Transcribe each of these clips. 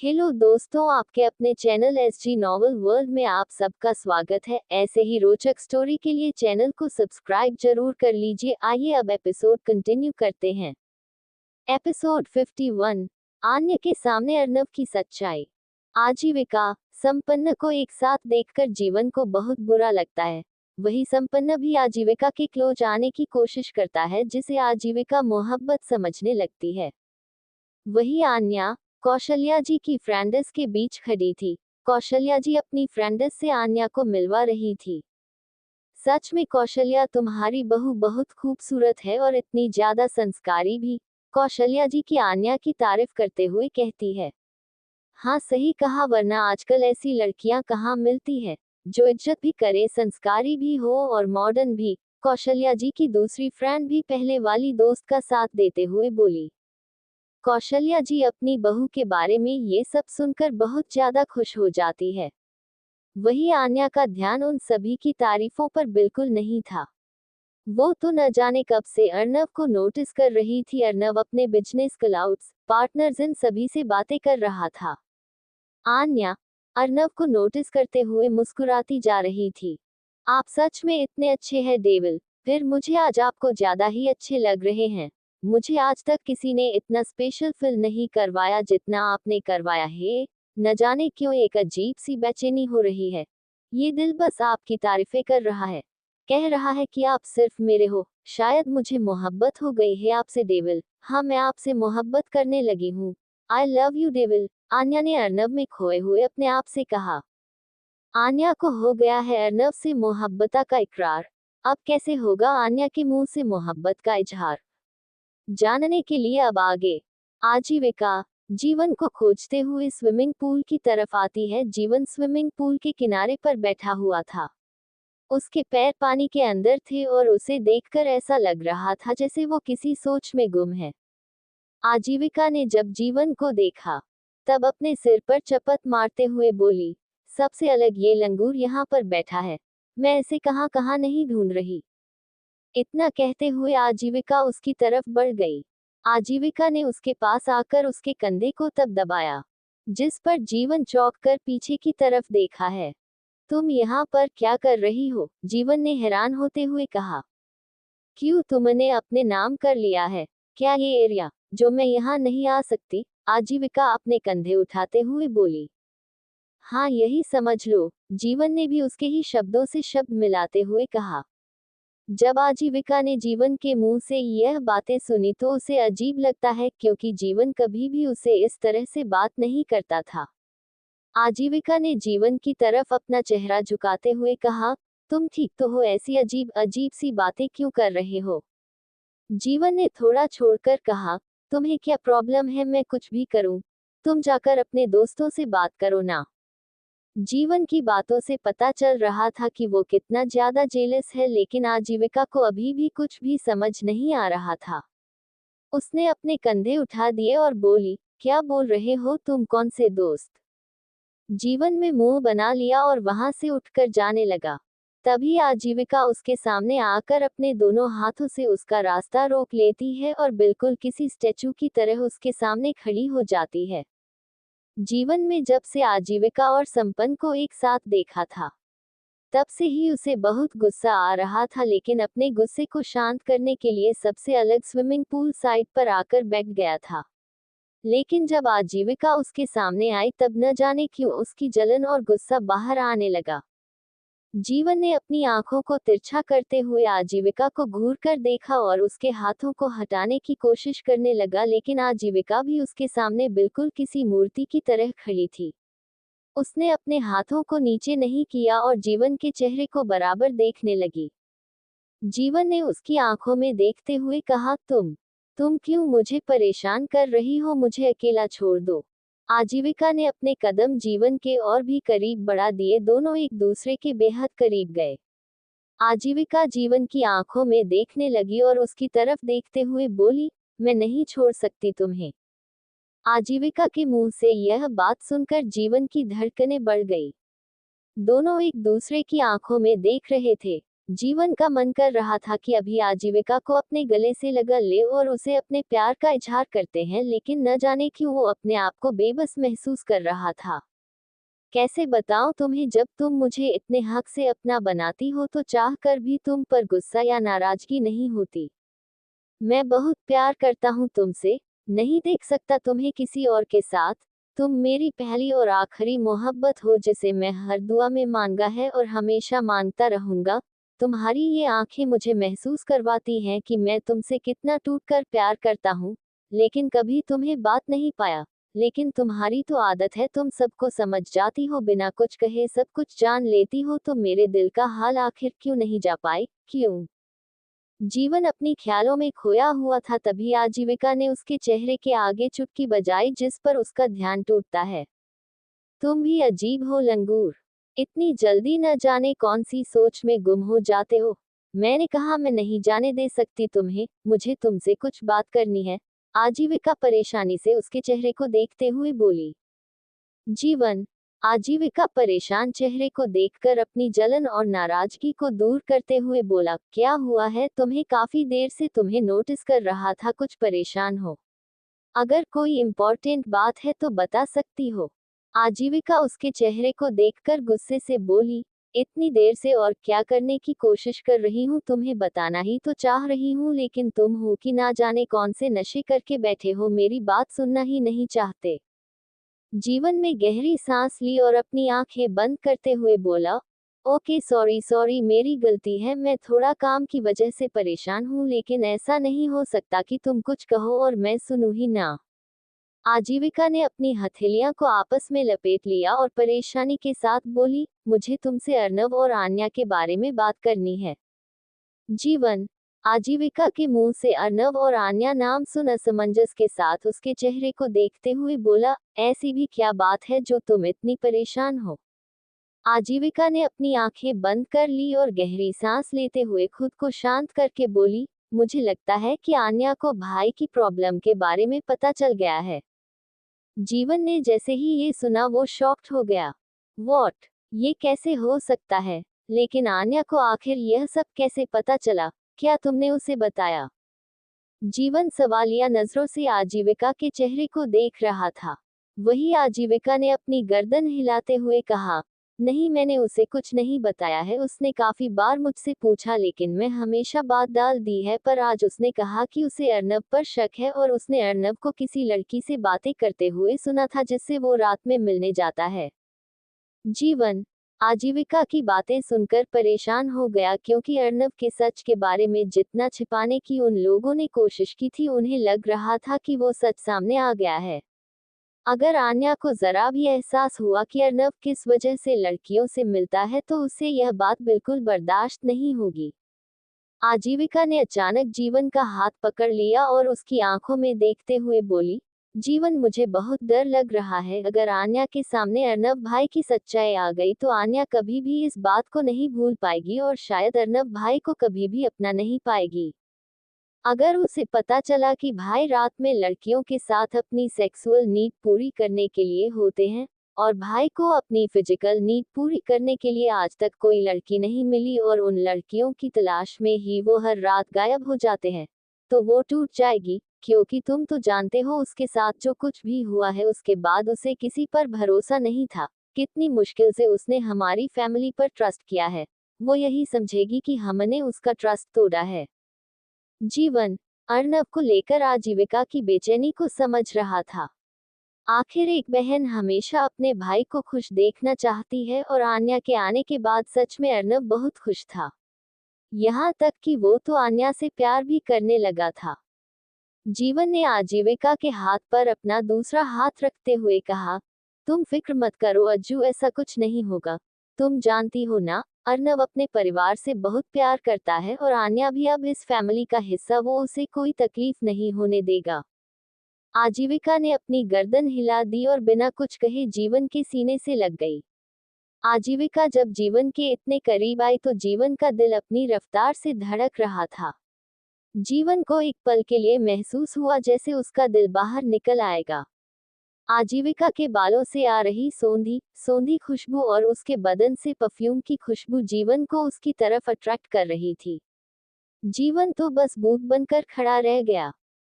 Hello दोस्तों, आपके अपने चैनल एसजी नॉवल वर्ल्ड में आप सबका स्वागत है। ऐसे ही रोचक स्टोरी के लिए चैनल को सब्सक्राइब जरूर कर लीजिए। आइए अब एपिसोड कंटिन्यू करते हैं। एपिसोड 51। आन्या के सामने अर्नव की सच्चाई। आजीविका संपन्न को एक साथ देखकर जीवन को बहुत बुरा लगता है। वही संपन्न भी आजीविका के क्लोज आने की कोशिश करता है, जिसे आजीविका मोहब्बत समझने लगती है। वही आन्या कौशल्या जी की फ्रेंड्स के बीच खड़ी थी। कौशल्या जी अपनी फ्रेंड्स से आन्या को मिलवा रही थी। सच में कौशल्या, तुम्हारी बहू बहुत खूबसूरत है और इतनी ज्यादा संस्कारी भी। कौशल्या जी की आन्या की तारीफ करते हुए कहती है। हाँ, सही कहा, वरना आजकल ऐसी लड़कियां कहाँ मिलती है जो इज्जत भी करे, संस्कारी भी हो और मॉडर्न भी। कौशल्या जी की दूसरी फ्रेंड भी पहले वाली दोस्त का साथ देते हुए बोली। कौशल्या जी अपनी बहू के बारे में ये सब सुनकर बहुत ज्यादा खुश हो जाती है। वही आन्या का ध्यान उन सभी की तारीफों पर बिल्कुल नहीं था। वो तो न जाने कब से अर्नव को नोटिस कर रही थी। अर्नव अपने बिजनेस क्लाउड्स, पार्टनर्स इन सभी से बातें कर रहा था। आन्या अर्नव को नोटिस करते हुए मुस्कुराती जा रही थी। आप सच में इतने अच्छे हैं डेविल, फिर मुझे आज आपको ज्यादा ही अच्छे लग रहे हैं। मुझे आज तक किसी ने इतना स्पेशल फील नहीं करवाया जितना आपने करवाया है। न जाने क्यों एक अजीब सी बेचैनी हो रही है। ये दिल बस आपकी तारीफें कर रहा है, कह रहा है कि आप सिर्फ मेरे हो। शायद मुझे मोहब्बत हो गई है आपसे डेविल। हाँ, मैं आपसे मोहब्बत करने लगी हूँ। I love you devil, Anya ने अर्नव में खोए हुए अपने आप से कहा। आन्या को हो गया है अर्नव से मोहब्बत का इकरार। अब कैसे होगा आन्या के मुंह से मोहब्बत का इजहार, जानने के लिए अब आगे। आजीविका जीवन को खोजते हुए स्विमिंग पूल की तरफ आती है। जीवन स्विमिंग पूल के किनारे पर बैठा हुआ था। उसके पैर पानी के अंदर थे और उसे देखकर ऐसा लग रहा था जैसे वो किसी सोच में गुम है। आजीविका ने जब जीवन को देखा, तब अपने सिर पर चपत मारते हुए बोली, सबसे अलग ये लंगूर यहाँ पर बैठा है। मैं इसे कहाँ कहाँ नहीं ढूंढ रही। इतना कहते हुए आजीविका उसकी तरफ बढ़ गई। आजीविका ने उसके पास आकर उसके कंधे को तब दबाया, जिस पर जीवन चौंक कर पीछे की तरफ देखा है। तुम यहाँ पर क्या कर रही हो? जीवन ने हैरान होते हुए कहा। क्यों, तुमने अपने नाम कर लिया है क्या ये एरिया, जो मैं यहाँ नहीं आ सकती? आजीविका अपने कंधे उठाते हुए बोली। हाँ, यही समझ लो, जीवन ने भी उसके ही शब्दों से शब्द मिलाते हुए कहा। जब आजीविका ने जीवन के मुंह से यह बातें सुनी तो उसे अजीब लगता है, क्योंकि जीवन कभी भी उसे इस तरह से बात नहीं करता था। आजीविका ने जीवन की तरफ अपना चेहरा झुकाते हुए कहा, तुम ठीक तो हो? ऐसी अजीब अजीब सी बातें क्यों कर रहे हो? जीवन ने थोड़ा छोड़कर कहा, तुम्हें क्या प्रॉब्लम है मैं कुछ भी करूं? तुम जाकर अपने दोस्तों से बात करो ना। जीवन की बातों से पता चल रहा था कि वो कितना ज्यादा जेलस है, लेकिन आजीविका को अभी भी कुछ भी समझ नहीं आ रहा था। उसने अपने कंधे उठा दिए और बोली, क्या बोल रहे हो तुम? कौन से दोस्त? जीवन में मुंह बना लिया और वहां से उठकर जाने लगा। तभी आजीविका उसके सामने आकर अपने दोनों हाथों से उसका रास्ता रोक लेती है और बिल्कुल किसी स्टैचू की तरह उसके सामने खड़ी हो जाती है। जीवन में जब से आजीविका और संपन्न को एक साथ देखा था, तब से ही उसे बहुत गुस्सा आ रहा था, लेकिन अपने गुस्से को शांत करने के लिए सबसे अलग स्विमिंग पूल साइड पर आकर बैठ गया था। लेकिन जब आजीविका उसके सामने आई तब न जाने क्यों उसकी जलन और गुस्सा बाहर आने लगा। जीवन ने अपनी आंखों को तिरछा करते हुए आजीविका को घूर कर देखा और उसके हाथों को हटाने की कोशिश करने लगा, लेकिन आजीविका भी उसके सामने बिल्कुल किसी मूर्ति की तरह खड़ी थी। उसने अपने हाथों को नीचे नहीं किया और जीवन के चेहरे को बराबर देखने लगी। जीवन ने उसकी आंखों में देखते हुए कहा, तुम क्यों मुझे परेशान कर रही हो? मुझे अकेला छोड़ दो। आजीविका ने अपने कदम जीवन के और भी करीब बढ़ा दिए। दोनों एक दूसरे के बेहद करीब गए। आजीविका जीवन की आंखों में देखने लगी और उसकी तरफ देखते हुए बोली, मैं नहीं छोड़ सकती तुम्हें। आजीविका के मुंह से यह बात सुनकर जीवन की धड़कनें बढ़ गई। दोनों एक दूसरे की आंखों में देख रहे थे। जीवन का मन कर रहा था कि अभी आजीविका को अपने गले से लगा ले और उसे अपने प्यार का इजहार करते हैं, लेकिन न जाने क्यों वो अपने आप को बेबस महसूस कर रहा था। कैसे बताऊं तुम्हें, जब तुम मुझे इतने हक से अपना बनाती हो तो चाह कर भी तुम पर गुस्सा या नाराजगी नहीं होती। मैं बहुत प्यार करता हूँ तुमसे, नहीं देख सकता तुम्हें किसी और के साथ। तुम मेरी पहली और आखिरी मोहब्बत हो जिसे मैं हर दुआ में मांगा है और हमेशा मांगता रहूंगा। तुम्हारी ये आंखें मुझे महसूस करवाती हैं कि मैं तुमसे कितना टूटकर प्यार करता हूँ, लेकिन कभी तुम्हें बात नहीं पाया। लेकिन तुम्हारी तो आदत है, तुम सबको समझ जाती हो, बिना कुछ कहे सब कुछ जान लेती हो, तो मेरे दिल का हाल आखिर क्यों नहीं जा पाए, क्यों? जीवन अपनी ख्यालों में खोया हुआ था, तभी आजीविका ने उसके चेहरे के आगे चुटकी बजाई जिस पर उसका ध्यान टूटता है। तुम भी अजीब हो लंगूर, इतनी जल्दी न जाने कौन सी सोच में गुम हो जाते हो। मैंने कहा मैं नहीं जाने दे सकती तुम्हें, मुझे तुमसे कुछ बात करनी है। आजीविका परेशानी से उसके चेहरे को देखते हुए बोली। जीवन। आजीविका परेशान चेहरे को देखकर अपनी जलन और नाराजगी को दूर करते हुए बोला, क्या हुआ है तुम्हें? काफी देर से तुम्हें नोटिस कर रहा था, कुछ परेशान हो? अगर कोई इम्पोर्टेंट बात है तो बता सकती हो। आजीविका उसके चेहरे को देखकर गुस्से से बोली, इतनी देर से और क्या करने की कोशिश कर रही हूँ, तुम्हें बताना ही तो चाह रही हूँ, लेकिन तुम हो कि ना जाने कौन से नशे करके बैठे हो, मेरी बात सुनना ही नहीं चाहते। जीवन में गहरी सांस ली और अपनी आंखें बंद करते हुए बोला, ओके सॉरी सॉरी, मेरी गलती है, मैं थोड़ा काम की वजह से परेशान हूँ, लेकिन ऐसा नहीं हो सकता कि तुम कुछ कहो और मैं सुनूं ही ना। आजीविका ने अपनी हथेलियां को आपस में लपेट लिया और परेशानी के साथ बोली, मुझे तुमसे अर्नव और आन्या के बारे में बात करनी है। जीवन। आजीविका के मुंह से अर्नव और आन्या नाम सुन असमंजस के साथ उसके चेहरे को देखते हुए बोला, ऐसी भी क्या बात है जो तुम इतनी परेशान हो? आजीविका ने अपनी आंखें बंद कर ली और गहरी सांस लेते हुए खुद को शांत करके बोली, मुझे लगता है कि आन्या को भाई की प्रॉब्लम के बारे में पता चल गया है। जीवन ने जैसे ही ये सुना वो शॉक्ड हो गया। वॉट? ये कैसे हो सकता है? लेकिन आन्या को आखिर यह सब कैसे पता चला? क्या तुमने उसे बताया? जीवन सवालिया नजरों से आजीविका के चेहरे को देख रहा था। वही आजीविका ने अपनी गर्दन हिलाते हुए कहा, नहीं, मैंने उसे कुछ नहीं बताया है। उसने काफी बार मुझसे पूछा, लेकिन मैं हमेशा बात डाल दी है, पर आज उसने कहा कि उसे अर्नब पर शक है और उसने अर्नब को किसी लड़की से बातें करते हुए सुना था जिससे वो रात में मिलने जाता है। जीवन। आजीविका की बातें सुनकर परेशान हो गया, क्योंकि अर्नब के सच के बारे में जितना छिपाने की उन लोगों ने कोशिश की थी, उन्हें लग रहा था कि वो सच सामने आ गया है। अगर आन्या को जरा भी एहसास हुआ कि अर्नब किस वजह से लड़कियों से मिलता है, तो उसे यह बात बिल्कुल बर्दाश्त नहीं होगी। आजीविका ने अचानक जीवन का हाथ पकड़ लिया और उसकी आंखों में देखते हुए बोली, जीवन, मुझे बहुत डर लग रहा है। अगर आन्या के सामने अर्नब भाई की सच्चाई आ गई तो आन्या कभी भी इस बात को नहीं भूल पाएगी और शायद अर्नब भाई को कभी भी अपना नहीं पाएगी। अगर उसे पता चला कि भाई रात में लड़कियों के साथ अपनी सेक्सुअल नीड पूरी करने के लिए होते हैं, और भाई को अपनी फिजिकल नीड पूरी करने के लिए आज तक कोई लड़की नहीं मिली और उन लड़कियों की तलाश में ही वो हर रात गायब हो जाते हैं, तो वो टूट जाएगी। क्योंकि तुम तो जानते हो उसके साथ जो कुछ भी हुआ है, उसके बाद उसे किसी पर भरोसा नहीं था। कितनी मुश्किल से उसने हमारी फैमिली पर ट्रस्ट किया है। वो यही समझेगी कि हमने उसका ट्रस्ट तोड़ा है। जीवन। अर्नब को लेकर आजीविका की बेचैनी को समझ रहा था। आखिर एक बहन हमेशा अपने भाई को खुश देखना चाहती है और आन्या के आने के बाद सच में अर्नब बहुत खुश था। यहाँ तक कि वो तो आन्या से प्यार भी करने लगा था। जीवन ने आजीविका के हाथ पर अपना दूसरा हाथ रखते हुए कहा, तुम फिक्र मत करो अज्जू, ऐसा कुछ नहीं होगा। तुम जानती हो ना, अर्नब अपने परिवार से बहुत प्यार करता है और आन्या भी अब इस फैमिली का हिस्सा, वो उसे कोई तकलीफ नहीं होने देगा। आजीविका ने अपनी गर्दन हिला दी और बिना कुछ कहे जीवन के सीने से लग गई। आजीविका जब जीवन के इतने करीब आई तो जीवन का दिल अपनी रफ्तार से धड़क रहा था। जीवन को एक पल के लिए महसूस हुआ जैसे उसका दिल बाहर निकल आएगा। आजीविका के बालों से आ रही सोंधी सोंधी खुशबू और उसके बदन से परफ्यूम की खुशबू जीवन को उसकी तरफ अट्रैक्ट कर रही थी। जीवन तो बस बूंद बनकर खड़ा रह गया।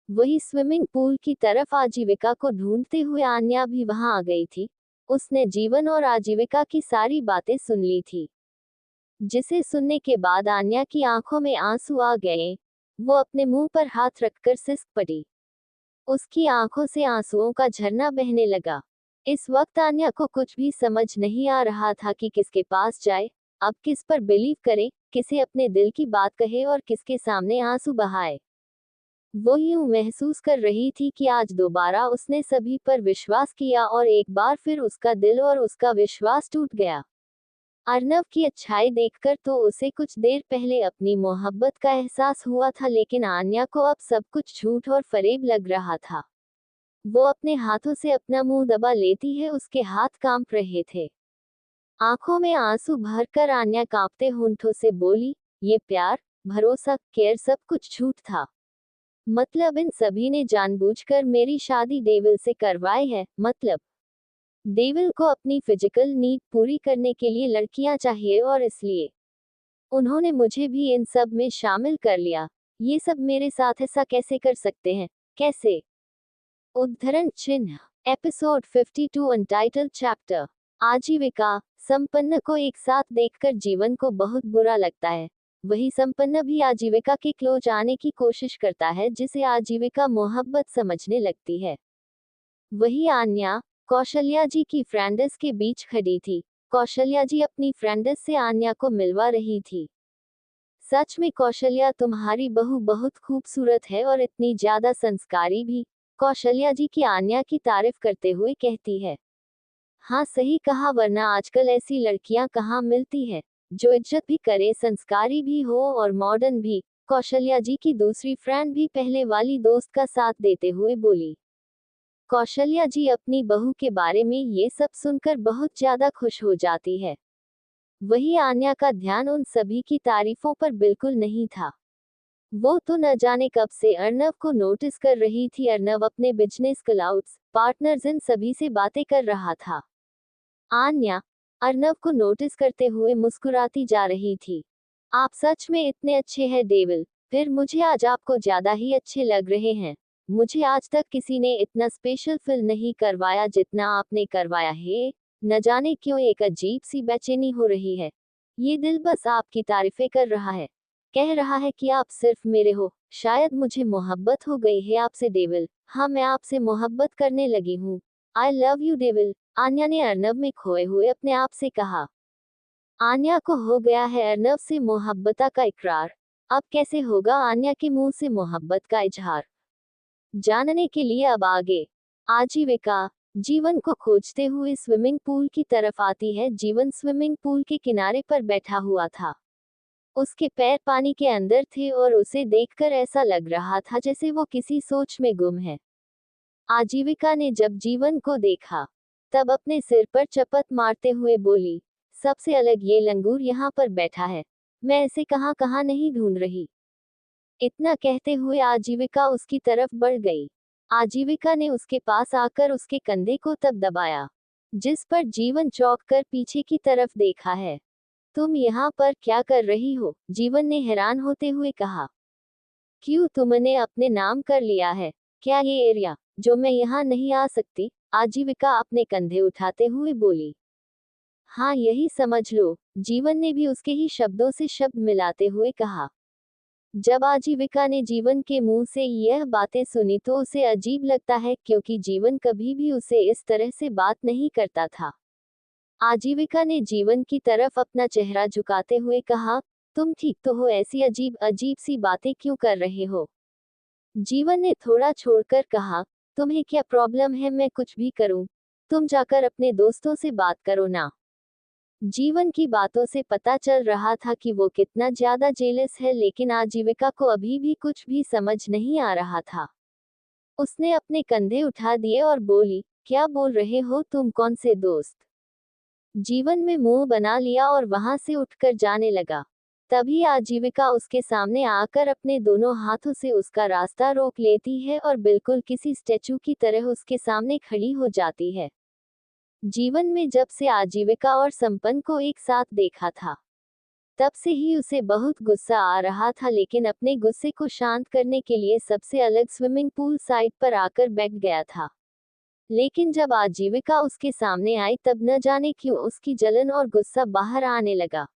वही स्विमिंग पूल की तरफ आजीविका को ढूंढते हुए आन्या भी वहां आ गई थी। उसने जीवन और आजीविका की सारी बातें सुन ली थी, जिसे सुनने के बाद आन्या की आंखों में आंसू आ गए। वो अपने मुंह पर हाथ रखकर सिसक पड़ी। उसकी आंखों से आंसुओं का झरना बहने लगा। इस वक्त आन्या को कुछ भी समझ नहीं आ रहा था कि किसके पास जाए, अब किस पर बिलीव करे, किसे अपने दिल की बात कहे और किसके सामने आंसू बहाए। वो यूं महसूस कर रही थी कि आज दोबारा उसने सभी पर विश्वास किया और एक बार फिर उसका दिल और उसका विश्वास टूट गया। अर्नव की अच्छाई देखकर तो उसे कुछ देर पहले अपनी मोहब्बत का एहसास हुआ था, लेकिन आन्या को अब सब कुछ झूठ और फरेब लग रहा था। वो अपने हाथों से अपना मुंह दबा लेती है, उसके हाथ कांप रहे थे। आंखों में आंसू भरकर आन्या कांपते होंठों से बोली, ये प्यार, भरोसा, केयर सब कुछ झूठ था। मतलब इन सभी ने जानबूझकर मेरी शादी डेविल से करवाई है। मतलब डेविल को अपनी फिजिकल नीड पूरी करने के लिए लड़कियां चाहिए और इसलिए उन्होंने मुझे भी इन सब में शामिल कर लिया। ये सब मेरे साथ ऐसा कैसे कर सकते हैं, कैसे? उद्धरण चिन्ह। Episode 52 untitled chapter. आजीविका। संपन्न को एक साथ देखकर जीवन को बहुत बुरा लगता है। वही संपन्न भी आजीविका के क्लोज आने की कोशिश करता है, जिसे आजीविका मोहब्बत समझने लगती है। वही आन्या कौशल्या जी की फ्रेंड्स के बीच खड़ी थी। कौशल्या जी अपनी फ्रेंड्स से आन्या को मिलवा रही थी। सच में कौशल्या, तुम्हारी बहू बहुत खूबसूरत है और इतनी ज्यादा संस्कारी भी, कौशल्या जी की आन्या की तारीफ करते हुए कहती है। हाँ सही कहा, वरना आजकल ऐसी लड़कियां कहाँ मिलती है जो इज्जत भी करे, संस्कारी भी हो और मॉडर्न भी। कौशल्या जी की दूसरी फ्रेंड भी पहले वाली दोस्त का साथ देते हुए बोली। कौशल्या जी अपनी बहू के बारे में ये सब सुनकर बहुत ज्यादा खुश हो जाती है। वही आन्या का ध्यान उन सभी की तारीफों पर बिल्कुल नहीं था। वो तो न जाने कब से अर्नव को नोटिस कर रही थी। अर्नव अपने बिजनेस क्लाउड्स, पार्टनर्स, इन सभी से बातें कर रहा था। आन्या अर्नव को नोटिस करते हुए मुस्कुराती जा रही थी। आप सच में इतने अच्छे हैं डेविल, फिर मुझे आज आपको ज्यादा ही अच्छे लग रहे हैं। मुझे आज तक किसी ने इतना स्पेशल फील नहीं करवाया जितना आपने करवाया है। न जाने क्यों एक अजीब सी बेचैनी हो रही है। ये दिल बस आपकी तारीफें कर रहा है, कह रहा है कि आप सिर्फ मेरे हो। शायद मुझे मोहब्बत हो गई है आपसे डेविल। हाँ, मैं आपसे मोहब्बत करने लगी हूँ। I love you devil, Anya ने अर्नव में खोए हुए अपने आप से कहा। आन्या को हो गया है अर्नव से मोहब्बत का इकरार। अब कैसे होगा आन्या के मुंह से मोहब्बत का इजहार, जानने के लिए अब आगे। आजीविका जीवन को खोजते हुए स्विमिंग पूल की तरफ आती है। जीवन स्विमिंग पूल के किनारे पर बैठा हुआ था। उसके पैर पानी के अंदर थे और उसे देखकर ऐसा लग रहा था जैसे वो किसी सोच में गुम है। आजीविका ने जब जीवन को देखा, तब अपने सिर पर चपत मारते हुए बोली, सबसे अलग ये लंगूर यहाँ पर बैठा है, मैं इसे कहाँ कहाँ नहीं ढूंढ रही। इतना कहते हुए आजीविका उसकी तरफ बढ़ गई। आजीविका ने उसके पास आकर उसके कंधे को तब दबाया, जिस पर जीवन चौंक कर पीछे की तरफ देखा है। तुम यहाँ पर क्या कर रही हो? जीवन ने हैरान होते हुए कहा। क्यों, तुमने अपने नाम कर लिया है क्या ये एरिया, जो मैं यहाँ नहीं आ सकती? आजीविका अपने कंधे उठाते हुए बोली। हाँ यही समझ लो, जीवन ने भी उसके ही शब्दों से शब्द मिलाते हुए कहा। जब आजीविका ने जीवन के मुंह से यह बातें सुनी तो उसे अजीब लगता है, क्योंकि जीवन कभी भी उसे इस तरह से बात नहीं करता था। आजीविका ने जीवन की तरफ अपना चेहरा झुकाते हुए कहा, तुम ठीक तो हो? ऐसी अजीब अजीब सी बातें क्यों कर रहे हो? जीवन ने थोड़ा छोड़कर कहा, तुम्हें क्या प्रॉब्लम है मैं कुछ भी करूं? तुम जाकर अपने दोस्तों से बात करो ना। जीवन की बातों से पता चल रहा था कि वो कितना ज्यादा जेलस है, लेकिन आजीविका को अभी भी कुछ भी समझ नहीं आ रहा था। उसने अपने कंधे उठा दिए और बोली, क्या बोल रहे हो तुम? कौन से दोस्त? जीवन में मुंह बना लिया और वहां से उठकर जाने लगा। तभी आजीविका उसके सामने आकर अपने दोनों हाथों से उसका रास्ता रोक लेती है और बिल्कुल किसी स्टैचू की तरह उसके सामने खड़ी हो जाती है। जीवन में जब से आजीविका और संपन्न को एक साथ देखा था, तब से ही उसे बहुत गुस्सा आ रहा था, लेकिन अपने गुस्से को शांत करने के लिए सबसे अलग स्विमिंग पूल साइड पर आकर बैठ गया था। लेकिन जब आजीविका उसके सामने आई तब न जाने क्यों उसकी जलन और गुस्सा बाहर आने लगा।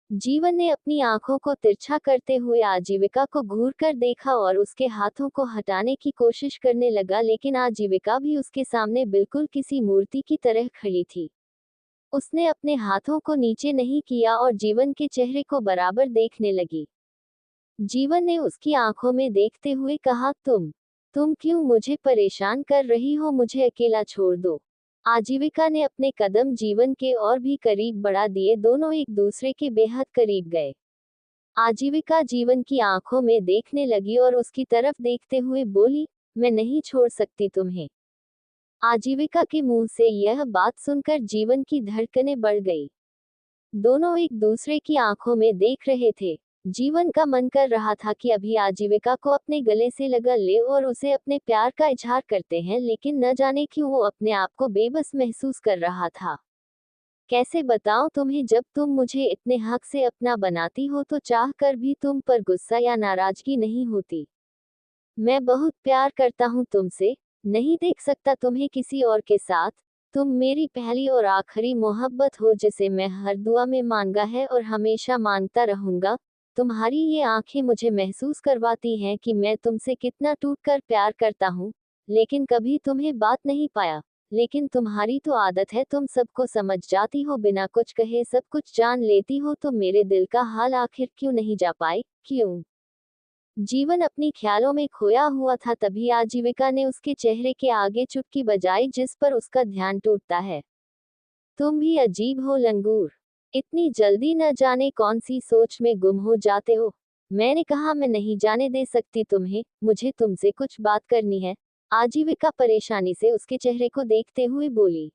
जीवन ने अपनी आंखों को तिरछा करते हुए आजीविका को घूर कर देखा और उसके हाथों को हटाने की कोशिश करने लगा, लेकिन आजीविका भी उसके सामने बिल्कुल किसी मूर्ति की तरह खड़ी थी। उसने अपने हाथों को नीचे नहीं किया और जीवन के चेहरे को बराबर देखने लगी। जीवन ने उसकी आंखों में देखते हुए कहा, तुम क्यों मुझे परेशान कर रही हो? मुझे अकेला छोड़ दो। आजीविका ने अपने कदम जीवन के और भी करीब बढ़ा दिए। दोनों एक दूसरे के बेहद करीब गए। आजीविका जीवन की आंखों में देखने लगी और उसकी तरफ देखते हुए बोली, मैं नहीं छोड़ सकती तुम्हें। आजीविका के मुंह से यह बात सुनकर जीवन की धड़कनें बढ़ गई। दोनों एक दूसरे की आंखों में देख रहे थे। जीवन का मन कर रहा था कि अभी आजीविका को अपने गले से लगा ले और उसे अपने प्यार का इजहार करते हैं, लेकिन न जाने क्यों वो अपने आप को बेबस महसूस कर रहा था। कैसे बताऊं तुम्हें, जब तुम मुझे इतने हक से अपना बनाती हो तो चाह कर भी तुम पर गुस्सा या नाराजगी नहीं होती। मैं बहुत प्यार करता हूं तुमसे, नहीं देख सकता तुम्हें किसी और के साथ। तुम मेरी पहली और आखिरी मोहब्बत हो जिसे मैं हर दुआ में मांगा है और हमेशा मांगता रहूंगा। तुम्हारी ये आंखें मुझे महसूस करवाती हैं कि मैं तुमसे कितना टूटकर प्यार करता हूँ, लेकिन कभी तुम्हें बात नहीं पाया। लेकिन तुम्हारी तो आदत है, तुम सबको समझ जाती हो, बिना कुछ कहे सब कुछ जान लेती हो। तो मेरे दिल का हाल आखिर क्यों नहीं जा पाए, क्यों? जीवन अपनी ख्यालों में खोया हुआ था, तभी आजीविका ने उसके चेहरे के आगे चुटकी बजाई जिस पर उसका ध्यान टूटता है। तुम भी अजीब हो लंगूर, इतनी जल्दी न जाने कौन सी सोच में गुम हो जाते हो। मैंने कहा मैं नहीं जाने दे सकती तुम्हें, मुझे तुमसे कुछ बात करनी है। आजीविका परेशानी से उसके चेहरे को देखते हुए बोली।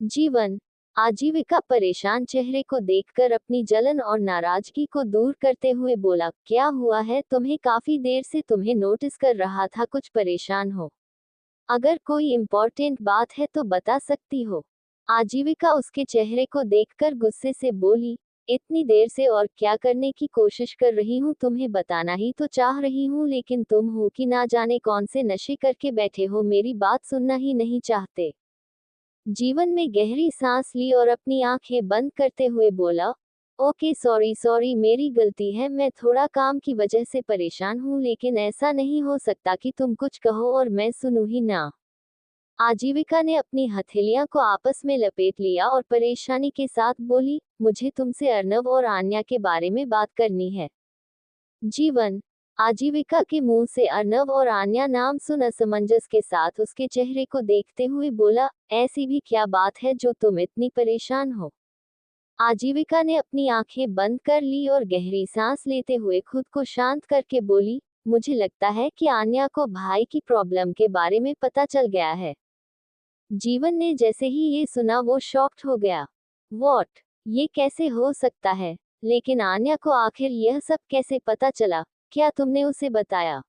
जीवन। आजीविका परेशान चेहरे को देखकर अपनी जलन और नाराजगी को दूर करते हुए बोला, क्या हुआ है तुम्हें? काफी देर से तुम्हें नोटिस कर रहा था, कुछ परेशान हो? अगर कोई इम्पोर्टेंट बात है तो बता सकती हो। आजीविका उसके चेहरे को देखकर गुस्से से बोली, इतनी देर से और क्या करने की कोशिश कर रही हूँ? तुम्हें बताना ही तो चाह रही हूँ, लेकिन तुम हो कि ना जाने कौन से नशे करके बैठे हो, मेरी बात सुनना ही नहीं चाहते। जीवन में गहरी सांस ली और अपनी आंखें बंद करते हुए बोला, ओके सॉरी मेरी गलती है, मैं थोड़ा काम की वजह से परेशान हूँ, लेकिन ऐसा नहीं हो सकता कि तुम कुछ कहो और मैं सुनूं ही ना। आजीविका ने अपनी हथेलियां को आपस में लपेट लिया और परेशानी के साथ बोली, मुझे तुमसे अर्नव और आन्या के बारे में बात करनी है। जीवन। आजीविका के मुंह से अर्नव और आन्या नाम सुन असमंजस के साथ उसके चेहरे को देखते हुए बोला, ऐसी भी क्या बात है जो तुम इतनी परेशान हो? आजीविका ने अपनी आंखें बंद कर ली और गहरी सांस लेते हुए खुद को शांत करके बोली, मुझे लगता है कि आन्या को भाई की प्रॉब्लम के बारे में पता चल गया है। जीवन ने जैसे ही ये सुना वो शॉक्ड हो गया। वॉट? ये कैसे हो सकता है? लेकिन आन्या को आखिर यह सब कैसे पता चला? क्या तुमने उसे बताया?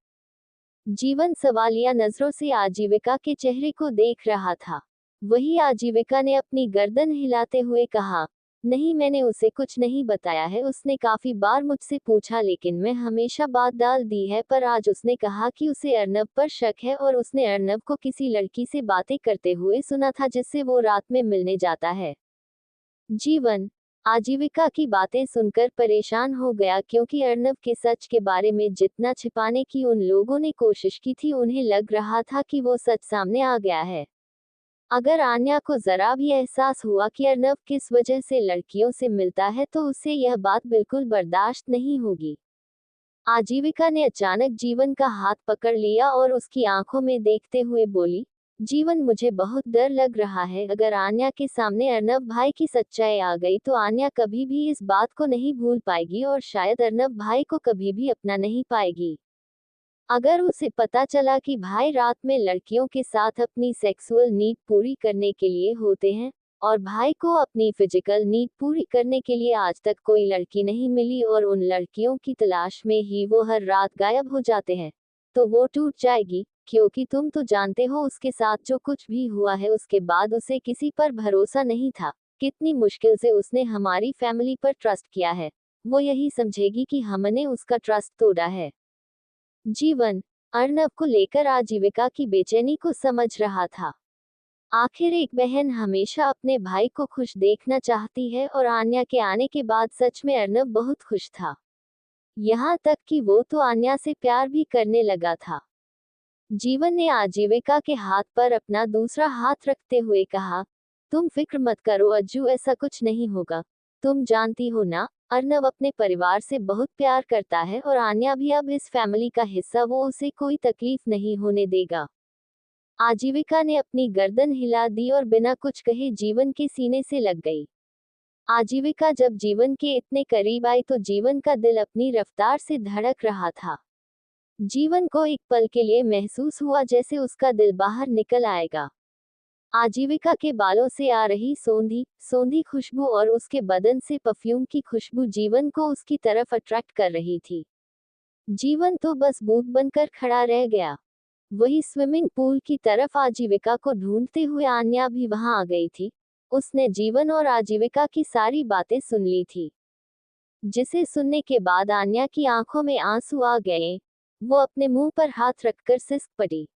जीवन सवालिया नजरों से आजीविका के चेहरे को देख रहा था। वही आजीविका ने अपनी गर्दन हिलाते हुए कहा, नहीं मैंने उसे कुछ नहीं बताया है। उसने काफी बार मुझसे पूछा, लेकिन मैं हमेशा बात डाल दी है, पर आज उसने कहा कि उसे अर्नब पर शक है और उसने अर्नब को किसी लड़की से बातें करते हुए सुना था जिससे वो रात में मिलने जाता है। जीवन। आजीविका की बातें सुनकर परेशान हो गया, क्योंकि अर्नब के सच के बारे में जितना छिपाने की उन लोगों ने कोशिश की थी, उन्हें लग रहा था कि वो सच सामने आ गया है। अगर आन्या को जरा भी एहसास हुआ कि अर्नब किस वजह से लड़कियों से मिलता है तो उसे यह बात बिल्कुल बर्दाश्त नहीं होगी। आजीविका ने अचानक जीवन का हाथ पकड़ लिया और उसकी आंखों में देखते हुए बोली, जीवन मुझे बहुत डर लग रहा है। अगर आन्या के सामने अर्नब भाई की सच्चाई आ गई तो आन्या कभी भी इस बात को नहीं भूल पाएगी और शायद अर्नब भाई को कभी भी अपना नहीं पाएगी। अगर उसे पता चला कि भाई रात में लड़कियों के साथ अपनी सेक्सुअल नीड पूरी करने के लिए होते हैं, और भाई को अपनी फिजिकल नीड पूरी करने के लिए आज तक कोई लड़की नहीं मिली और उन लड़कियों की तलाश में ही वो हर रात गायब हो जाते हैं, तो वो टूट जाएगी, क्योंकि तुम तो जानते हो उसके साथ जो कुछ भी हुआ है उसके बाद उसे किसी पर भरोसा नहीं था। कितनी मुश्किल से उसने हमारी फैमिली पर ट्रस्ट किया है, वो यही समझेगी कि हमने उसका ट्रस्ट तोड़ा है। जीवन अर्नब को लेकर आजीविका की बेचैनी को समझ रहा था। आखिर एक बहन हमेशा अपने भाई को खुश देखना चाहती है और आन्या के आने के बाद सच में अर्नब बहुत खुश था। यहाँ तक कि वो तो आन्या से प्यार भी करने लगा था। जीवन ने आजीविका के हाथ पर अपना दूसरा हाथ रखते हुए कहा, तुम फिक्र मत करो अज्जू, ऐसा कुछ नहीं होगा। तुम जानती हो ना, अर्नब अपने परिवार से बहुत प्यार करता है और आन्या भी अब इस फैमिली का हिस्सा, वो उसे कोई तकलीफ नहीं होने देगा। आजीविका ने अपनी गर्दन हिला दी और बिना कुछ कहे जीवन के सीने से लग गई। आजीविका जब जीवन के इतने करीब आई तो जीवन का दिल अपनी रफ्तार से धड़क रहा था। जीवन को एक पल के लिए महसूस हुआ जैसे उसका दिल बाहर निकल आएगा। आजीविका के बालों से आ रही सोंधी सोंधी खुशबू और उसके बदन से परफ्यूम की खुशबू जीवन को उसकी तरफ अट्रैक्ट कर रही थी। जीवन तो बस बूंद बनकर खड़ा रह गया। वही स्विमिंग पूल की तरफ आजीविका को ढूंढते हुए आन्या भी वहां आ गई थी। उसने जीवन और आजीविका की सारी बातें सुन ली थी, जिसे सुनने के बाद आन्या की आंखों में आंसू आ गए। वो अपने मुंह पर हाथ रखकर सिसक पड़ी।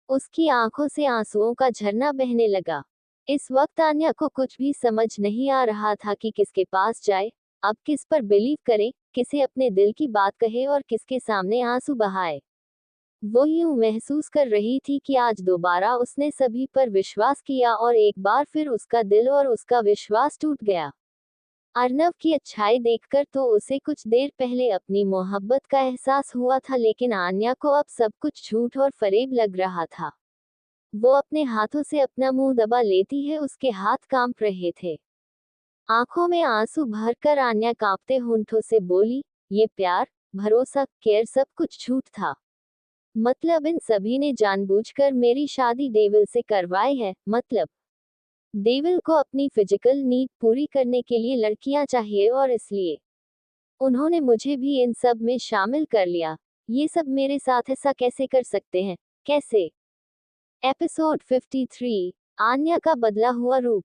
उसकी आंखों से आंसुओं का झरना बहने लगा। इस वक्त आन्या को कुछ भी समझ नहीं आ रहा था कि किसके पास जाए, अब किस पर बिलीव करे, किसे अपने दिल की बात कहे और किसके सामने आंसू बहाए। वो यूं महसूस कर रही थी कि आज दोबारा उसने सभी पर विश्वास किया और एक बार फिर उसका दिल और उसका विश्वास टूट गया। अर्नब की अच्छाई देखकर तो उसे कुछ देर पहले अपनी मोहब्बत का एहसास हुआ था, लेकिन आन्या को अब सब कुछ झूठ और फरेब लग रहा था। वो अपने हाथों से अपना मुंह दबा लेती है, उसके हाथ कांप रहे थे। आंखों में आंसू भरकर आन्या कांपते होंठों से बोली, ये प्यार, भरोसा, केयर सब कुछ झूठ था। मतलब इन सभी ने जानबूझकर मेरी शादी डेविल से करवाई है। मतलब डेविल को अपनी फिजिकल नीड पूरी करने के लिए लड़कियां चाहिए और इसलिए उन्होंने मुझे भी इन सब में शामिल कर लिया। ये सब मेरे साथ ऐसा कैसे कर सकते हैं, कैसे? एपिसोड 53, आन्या का बदला हुआ रूप।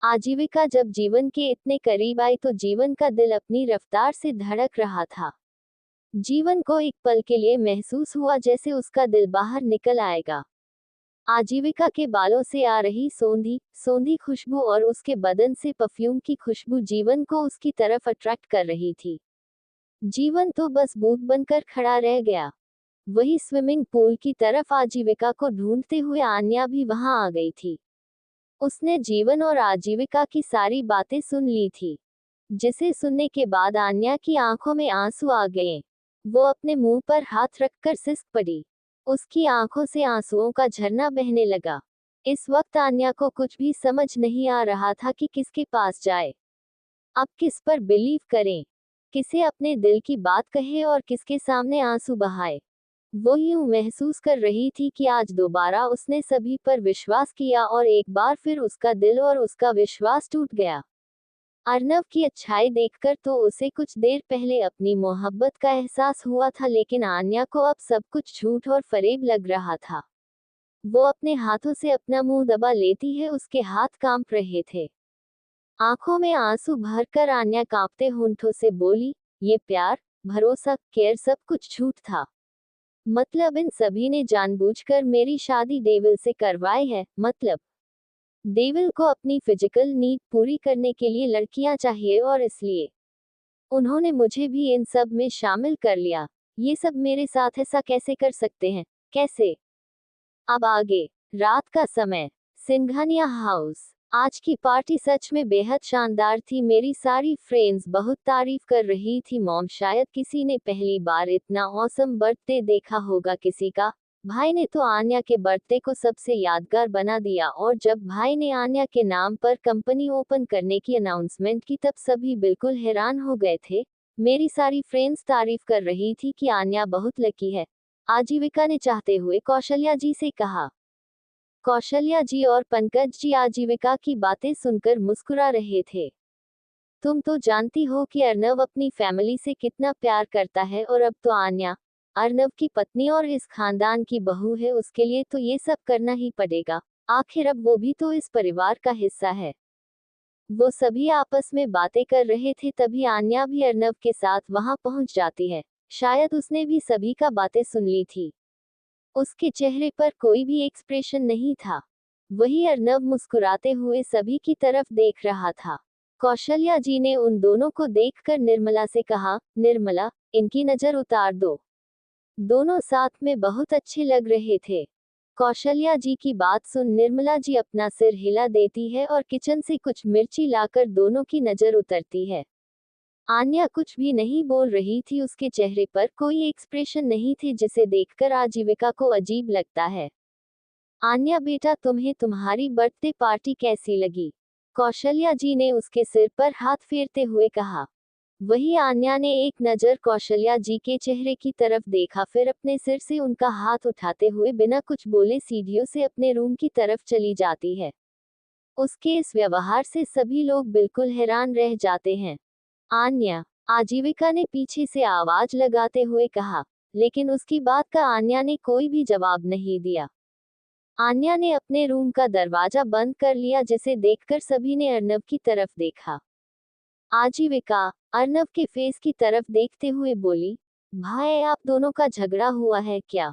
आजीविका जब जीवन के इतने करीब आई तो जीवन का दिल अपनी रफ्तार से धड़क रहा था। जीवन को एक पल के लिए महसूस हुआ जैसे उसका दिल बाहर निकल आएगा। आजीविका के बालों से आ रही सोंधी सोंधी खुशबू और उसके बदन से परफ्यूम की खुशबू जीवन को उसकी तरफ अट्रैक्ट कर रही थी। जीवन तो बस बूंद बनकर खड़ा रह गया। वही स्विमिंग पूल की तरफ आजीविका को ढूंढते हुए आन्या भी वहां आ गई थी। उसने जीवन और आजीविका की सारी बातें सुन ली थी, जिसे सुनने के बाद आन्या की आंखों में आंसू आ गए। वो अपने मुंह पर हाथ रखकर सिसक पड़ी। उसकी आंखों से आंसुओं का झरना बहने लगा। इस वक्त आन्या को कुछ भी समझ नहीं आ रहा था कि किसके पास जाए, अब किस पर बिलीव करें, किसे अपने दिल की बात कहे और किसके सामने आंसू बहाए। वो यूं महसूस कर रही थी कि आज दोबारा उसने सभी पर विश्वास किया और एक बार फिर उसका दिल और उसका विश्वास टूट गया। अर्नब की अच्छाई देखकर तो उसे कुछ देर पहले अपनी मोहब्बत का एहसास हुआ था, लेकिन आन्या को अब सब कुछ झूठ और फरेब लग रहा था। वो अपने हाथों से अपना मुंह दबा लेती है, उसके हाथ कांप रहे थे। आंखों में आंसू भरकर आन्या कांपते होंठों से बोली, ये प्यार, भरोसा, केयर सब कुछ झूठ था। मतलब इन सभी ने जानबूझकर मेरी शादी डेविल से करवाई है। मतलब डेविल को अपनी फिजिकल नीड पूरी करने के लिए लड़कियां चाहिए और इसलिए उन्होंने मुझे भी इन सब में शामिल कर लिया। ये सब मेरे साथ ऐसा कैसे कर सकते हैं, कैसे? अब आगे। रात का समय, सिंघानिया हाउस। आज की पार्टी सच में बेहद शानदार थी। मेरी सारी फ्रेंड्स बहुत तारीफ कर रही थी। मॉम, शायद किसी ने पहली बार इतना ऑसम बर्थडे देखा होगा किसी का। भाई ने तो आन्या के बर्थडे को सबसे यादगार बना दिया और जब भाई ने आन्या के नाम पर कंपनी ओपन करने की अनाउंसमेंट की तब सभी बिल्कुल हैरान हो गए थे। मेरी सारी फ्रेंड्स तारीफ कर रही थी कि आन्या बहुत लकी है, आजीविका ने चाहते हुए कौशल्या जी से कहा। कौशल्या जी और पंकज जी आजीविका की बातें सुनकर मुस्कुरा रहे थे। तुम तो जानती हो कि अर्नव अपनी फैमिली से कितना प्यार करता है, और अब तो आन्या अर्नव की पत्नी और इस खानदान की बहू है, उसके लिए तो ये सब करना ही पड़ेगा। आखिर अब वो भी तो इस परिवार का हिस्सा है। वो सभी आपस में बातें कर रहे थे, तभी आन्या भी अर्नव के साथ वहां पहुंच जाती है। शायद उसने भी सभी का बातें सुन ली थी। उसके चेहरे पर कोई भी एक्सप्रेशन नहीं था। वही अर्नव मुस्कुराते हुए सभी की तरफ देख रहा था। कौशल्या जी ने उन दोनों को देखकर निर्मला से कहा, निर्मला, इनकी नजर उतार दो। दोनों साथ में बहुत अच्छे लग रहे थे। कौशल्या जी की बात सुन निर्मला जी अपना सिर हिला देती है और किचन से कुछ मिर्ची लाकर दोनों की नजर उतरती है। आन्या कुछ भी नहीं बोल रही थी, उसके चेहरे पर कोई एक्सप्रेशन नहीं थे जिसे देखकर आजीविका को अजीब लगता है। आन्या बेटा, तुम्हें तुम्हारी बर्थडे पार्टी कैसी लगी? कौशल्या जी ने उसके सिर पर हाथ फेरते हुए कहा। वही आन्या ने एक नजर कौशल्या जी के चेहरे की तरफ देखा, फिर अपने सिर से उनका हाथ उठाते हुए बिना कुछ बोले सीढ़ियों से अपने रूम की तरफ चली जाती है। उसके इस व्यवहार से सभी लोग बिल्कुल हैरान रह जाते हैं। आन्या, आजीविका ने पीछे से आवाज लगाते हुए कहा, लेकिन उसकी बात का आन्या ने कोई भी जवाब नहीं दिया। आन्या ने अपने रूम का दरवाजा बंद कर लिया, जिसे देखकर सभी ने अर्नव की तरफ देखा। आजीविका अर्नव के फेस की तरफ देखते हुए बोली, भाई आप दोनों का झगड़ा हुआ है क्या?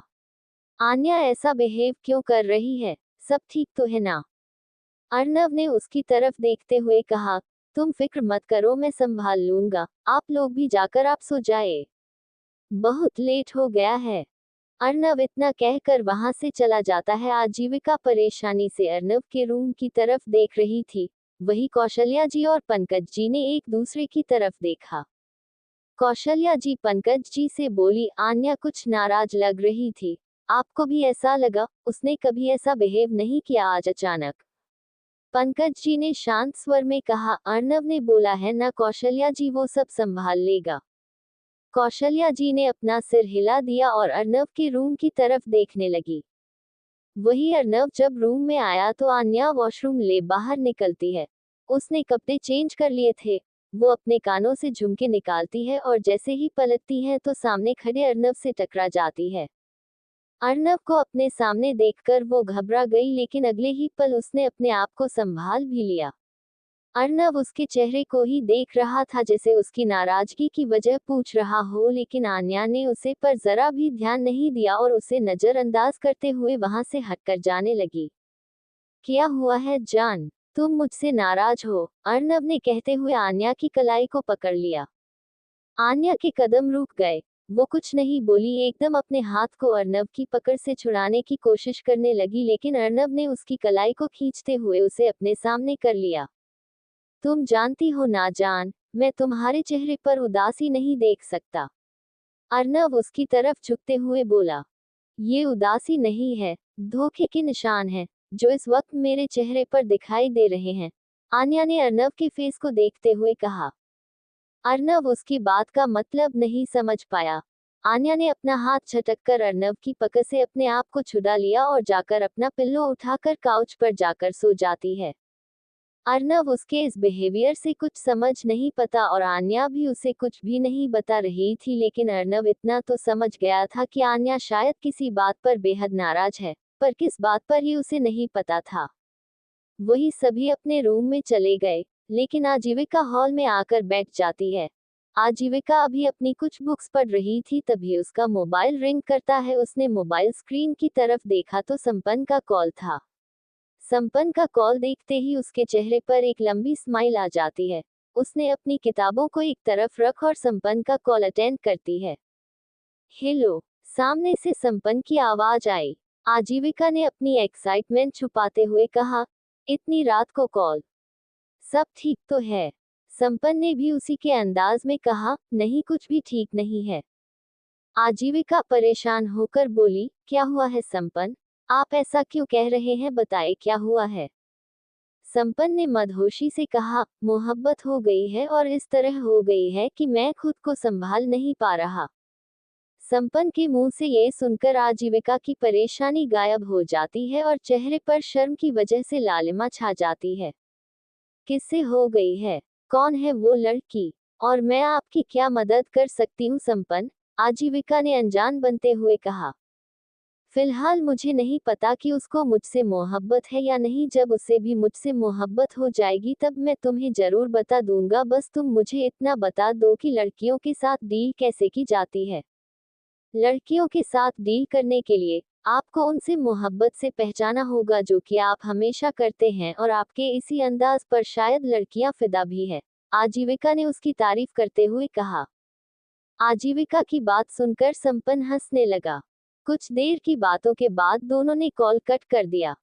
आन्या ऐसा बिहेव क्यों कर रही है? सब ठीक तो है ना? अर्नव ने उसकी तरफ देखते हुए कहा, तुम फिक्र मत करो, मैं संभाल लूंगा। आप लोग भी जाकर आप सो जाए, बहुत लेट हो गया है। अर्नव इतना कहकर वहां से चला जाता है। आजीविका परेशानी से अर्नव के रूम की तरफ देख रही थी। वही कौशल्या जी और पंकज जी ने एक दूसरे की तरफ देखा। कौशल्या जी पंकज जी से बोली, आन्या कुछ नाराज लग रही थी। आपको भी ऐसा लगा? उसने कभी ऐसा बिहेव नहीं किया आज अचानक। पंकज जी ने शांत स्वर में कहा, अर्नव ने बोला है ना कौशल्या जी, वो सब संभाल लेगा। कौशल्या जी ने अपना सिर हिला दिया और अर्नव के रूम की तरफ देखने लगी। वही अर्नव जब रूम में आया तो आन्या वॉशरूम ले बाहर निकलती है। उसने कपड़े चेंज कर लिए थे। वो अपने कानों से झुमके निकालती है और जैसे ही पलटती है तो सामने खड़े अर्नव से टकरा जाती है। अर्नव को अपने सामने देखकर वो घबरा गई, लेकिन अगले ही पल उसने अपने आप को संभाल भी लिया। अर्नव उसके चेहरे को ही देख रहा था, जैसे उसकी नाराजगी की वजह पूछ रहा हो, लेकिन आन्या ने उसे पर जरा भी ध्यान नहीं दिया और उसे नजरअंदाज करते हुए वहां से हटकर जाने लगी। क्या हुआ है जान, तुम मुझसे नाराज हो? अर्नव ने कहते हुए आन्या की कलाई को पकड़ लिया। आन्या के कदम रुक गए। वो कुछ नहीं बोली, एकदम अपने हाथ को अर्नव की पकड़ से छुड़ाने की कोशिश करने लगी, लेकिन अर्नव ने उसकी कलाई को खींचते हुए उसे अपने सामने कर लिया। तुम जानती हो ना जान, मैं तुम्हारे चेहरे पर उदासी नहीं देख सकता। अर्नव उसकी तरफ झुकते हुए बोला, ये उदासी नहीं है, धोखे के निशान हैं, जो इस वक्त मेरे चेहरे पर दिखाई दे रहे हैं। आन्या ने अर्नव के फेस को देखते हुए कहा। अर्नव उसकी बात का मतलब नहीं समझ पाया। आन्या ने अपना हाथ झटककर अर्नव की पकड़ से अपने आप को छुड़ा लिया और जाकर अपना पिल्लो उठाकर काउच पर जाकर सो जाती है। अर्नव उसके इस बिहेवियर से कुछ समझ नहीं पता और आन्या भी उसे कुछ भी नहीं बता रही थी, लेकिन अर्नव इतना तो समझ गया था कि आन्या शायद किसी बात पर बेहद नाराज है, पर किस बात पर ही उसे नहीं पता था। वही सभी अपने रूम में चले गए, लेकिन आजीविका हॉल में आकर बैठ जाती है। आजीविका अभी अपनी कुछ बुक्स पढ़ रही थी, तभी उसका मोबाइल रिंग करता है। उसने मोबाइल स्क्रीन की तरफ देखा तो संपन्न का कॉल था। संपन्न का कॉल देखते ही उसके चेहरे पर एक लंबी स्माइल आ जाती है। उसने अपनी किताबों को एक तरफ रख और संपन्न का कॉल अटेंड करती है। हेलो, सामने से संपन्न की आवाज आई। आजीविका ने अपनी एक्साइटमेंट छुपाते हुए कहा, इतनी रात को कॉल? सब ठीक तो है? संपन्न ने भी उसी के अंदाज में कहा, नहीं कुछ भी ठीक नहीं है। आजीविका परेशान होकर बोली, क्या हुआ है संपन्न? आप ऐसा क्यों कह रहे हैं, बताए क्या हुआ है? संपन्न ने मदहोशी से कहा, मोहब्बत हो गई है और इस तरह हो गई है कि मैं खुद को संभाल नहीं पा रहा। संपन्न के मुंह से ये सुनकर आजीविका की परेशानी गायब हो जाती है और चेहरे पर शर्म की वजह से लालिमा छा जाती है। किससे हो गई है? कौन है वो लड़की? और मैं आपकी क्या मदद कर सकती हूँ संपन्न? आजीविका ने अनजान बनते हुए कहा। फिलहाल मुझे नहीं पता कि उसको मुझसे मोहब्बत है या नहीं, जब उसे भी मुझसे मोहब्बत हो जाएगी तब मैं तुम्हें जरूर बता दूंगा, बस तुम मुझे इतना बता दो कि लड़कियों के साथ डील कैसे की जाती है। लड़कियों के साथ डील करने के लिए आपको उनसे मोहब्बत से पहचाना होगा, जो कि आप हमेशा करते हैं, और आपके इसी अंदाज पर शायद लड़कियां फिदा भी है। आजीविका ने उसकी तारीफ करते हुए कहा। आजीविका की बात सुनकर संपन्न हंसने लगा। कुछ देर की बातों के बाद दोनों ने कॉल कट कर दिया।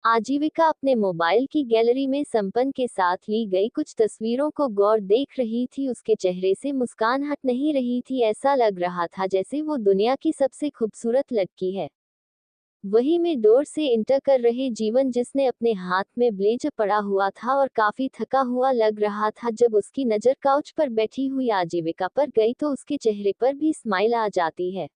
आजीविका अपने मोबाइल की गैलरी में संपन्न के साथ ली गई कुछ तस्वीरों को गौर देख रही थी। उसके चेहरे से मुस्कान हट नहीं रही थी, ऐसा लग रहा था जैसे वो दुनिया की सबसे खूबसूरत लड़की है। वही में डोर से इंटर कर रहे जीवन, जिसने अपने हाथ में ब्लेजर पड़ा हुआ था और काफी थका हुआ लग रहा था, जब उसकी नजर काउच पर बैठी हुई आजीविका पर गई तो उसके चेहरे पर भी स्माइल आ जाती है।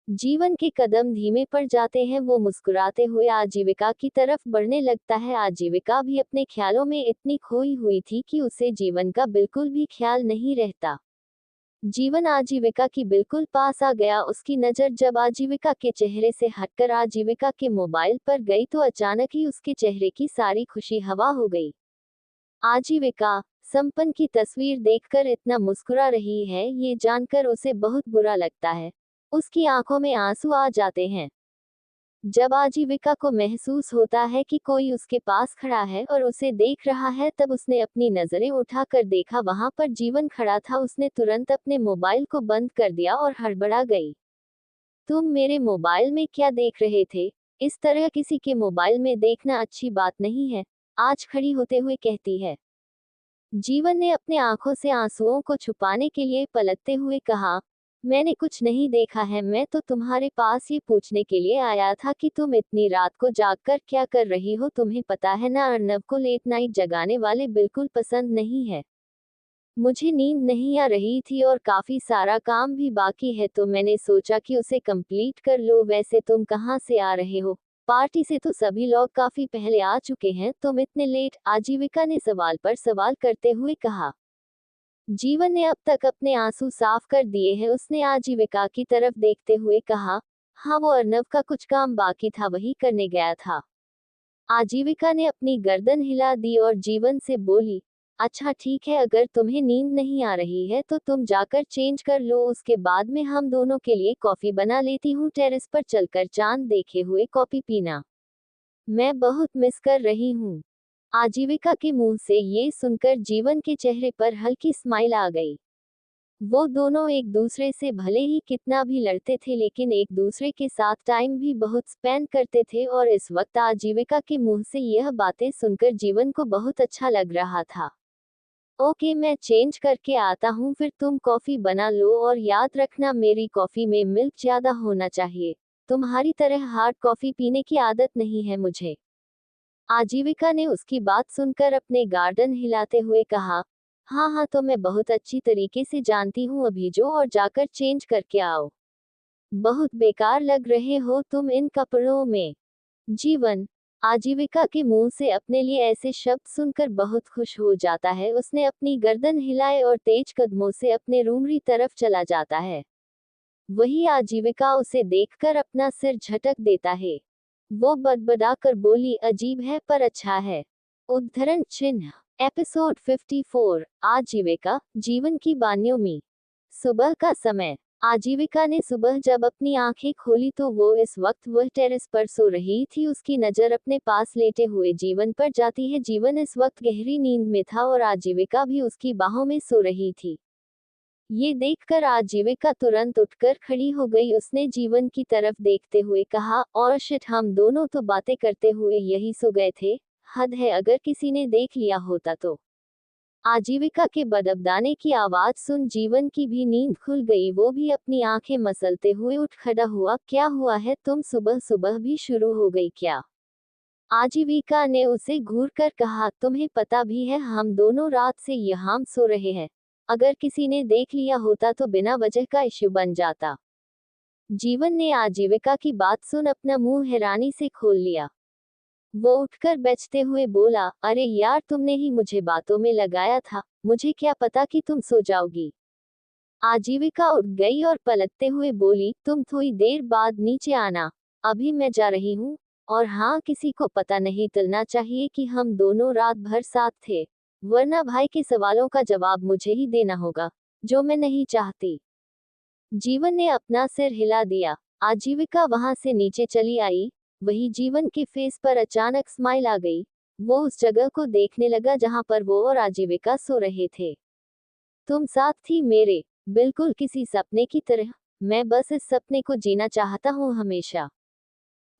जीवन के कदम धीमे पड़ जाते हैं, वो मुस्कुराते हुए आजीविका की तरफ बढ़ने लगता है। आजीविका भी अपने ख्यालों में इतनी खोई हुई थी कि उसे जीवन का बिल्कुल भी ख्याल नहीं रहता। जीवन आजीविका की बिल्कुल पास आ गया। उसकी नजर जब आजीविका के चेहरे से हटकर आजीविका के मोबाइल पर गई तो अचानक ही उसके चेहरे की सारी खुशी हवा हो गई। आजीविका संपन्न की तस्वीर देखकर इतना मुस्कुरा रही है, ये जानकर उसे बहुत बुरा लगता है। उसकी आंखों में आंसू आ जाते हैं। जब आजीविका को महसूस होता है कि कोई उसके पास खड़ा है और उसे देख रहा है, तब उसने अपनी नजरें उठाकर देखा, वहां पर जीवन खड़ा था। उसने तुरंत अपने मोबाइल को बंद कर दिया और हड़बड़ा गई। तुम मेरे मोबाइल में क्या देख रहे थे? इस तरह किसी के मोबाइल में देखना अच्छी बात नहीं है, आज खड़ी होते हुए कहती है। जीवन ने अपने आंखों से आंसुओं को छुपाने के लिए पलटते हुए कहा, मैंने कुछ नहीं देखा है, मैं तो तुम्हारे पास ये पूछने के लिए आया था कि तुम इतनी रात को जागकर क्या कर रही हो। तुम्हें पता है ना, अर्नव को लेट नाइट जगाने वाले बिल्कुल पसंद नहीं है। मुझे नींद नहीं आ रही थी और काफी सारा काम भी बाकी है, तो मैंने सोचा कि उसे कंप्लीट कर लो। वैसे तुम कहाँ से आ रहे हो? पार्टी से तो सभी लोग काफी पहले आ चुके हैं, तुम इतने लेट? आजीविका ने सवाल पर सवाल करते हुए कहा। जीवन ने अब तक अपने आंसू साफ कर दिए हैं। उसने आजीविका की तरफ देखते हुए कहा, हाँ, वो अर्नव का कुछ काम बाकी था, वही करने गया था। आजीविका ने अपनी गर्दन हिला दी और जीवन से बोली, अच्छा ठीक है, अगर तुम्हें नींद नहीं आ रही है तो तुम जाकर चेंज कर लो, उसके बाद में हम दोनों के लिए कॉफी बना लेती हूँ। टेरेस पर चलकर चांद देखे हुए कॉफी पीना मैं बहुत मिस कर रही हूँ। आजीविका के मुंह से ये सुनकर जीवन के चेहरे पर हल्की स्माइल आ गई। वो दोनों एक दूसरे से भले ही कितना भी लड़ते थे, लेकिन एक दूसरे के साथ टाइम भी बहुत स्पेंड करते थे, और इस वक्त आजीविका के मुंह से यह बातें सुनकर जीवन को बहुत अच्छा लग रहा था। ओके, मैं चेंज करके आता हूँ, फिर तुम कॉफी बना लो, और याद रखना मेरी कॉफी में मिल्क ज्यादा होना चाहिए। तुम्हारी तरह हार्ड कॉफी पीने की आदत नहीं है मुझे। आजीविका ने उसकी बात सुनकर अपने गार्डन हिलाते हुए कहा, हाँ हाँ, तो मैं बहुत अच्छी तरीके से जानती हूँ, अभी जो और जाकर चेंज करके आओ। बहुत बेकार लग रहे हो तुम इन कपड़ों में। जीवन आजीविका के मुंह से अपने लिए ऐसे शब्द सुनकर बहुत खुश हो जाता है। उसने अपनी गर्दन हिलाए और तेज कदमों से अपने रूमरी तरफ चला जाता है। वही आजीविका उसे देखकर अपना सिर झटक देता है। वो बड़बड़ाकर बोली, अजीब है पर अच्छा है। उद्धरण चिन्ह एपिसोड 54 आजीविका जीवन की बान्यों। सुबह का समय। आजीविका ने सुबह जब अपनी आंखें खोली तो वो इस वक्त वह टेरेस पर सो रही थी। उसकी नजर अपने पास लेटे हुए जीवन पर जाती है। जीवन इस वक्त गहरी नींद में था और आजीविका भी उसकी बाहों में सो रही थी। ये देखकर आजीविका तुरंत उठकर खड़ी हो गई। उसने जीवन की तरफ देखते हुए कहा, और शिट, हम दोनों तो बातें करते हुए यही सो गए थे। हद है, अगर किसी ने देख लिया होता तो। आजीविका के बदबदाने की आवाज सुन जीवन की भी नींद खुल गई। वो भी अपनी आंखें मसलते हुए उठ खड़ा हुआ। क्या हुआ है, तुम सुबह सुबह भी शुरू हो गई क्या? आजीविका ने उसे घूर कर कहा, तुम्हें पता भी है हम दोनों रात से यहाँ सो रहे हैं। अगर किसी ने देख लिया होता तो बिना वजह का इश्यू बन जाता। जीवन ने आजीविका की बात सुन अपना मुंह हैरानी से खोल लिया। वो उठकर बेचते हुए बोला, अरे यार, तुमने ही मुझे बातों में लगाया था, मुझे क्या पता कि तुम सो जाओगी। आजीविका उठ गई और पलटते हुए बोली, तुम थोड़ी देर बाद नीचे आना, अभी मैं जा रही हूँ। और हाँ, किसी को पता नहीं चलना चाहिए कि हम दोनों रात भर साथ थे, वरना भाई के सवालों का जवाब मुझे ही देना होगा, जो मैं नहीं चाहती। जीवन ने अपना सिर हिला दिया। आजीविका वहां से नीचे चली आई। वही जीवन के फेस पर अचानक स्माइल आ गई। वो उस जगह को देखने लगा जहां पर वो और आजीविका सो रहे थे। तुम साथ थी मेरे, बिल्कुल किसी सपने की तरह। मैं बस इस सपने को जीना चाहता हूँ हमेशा।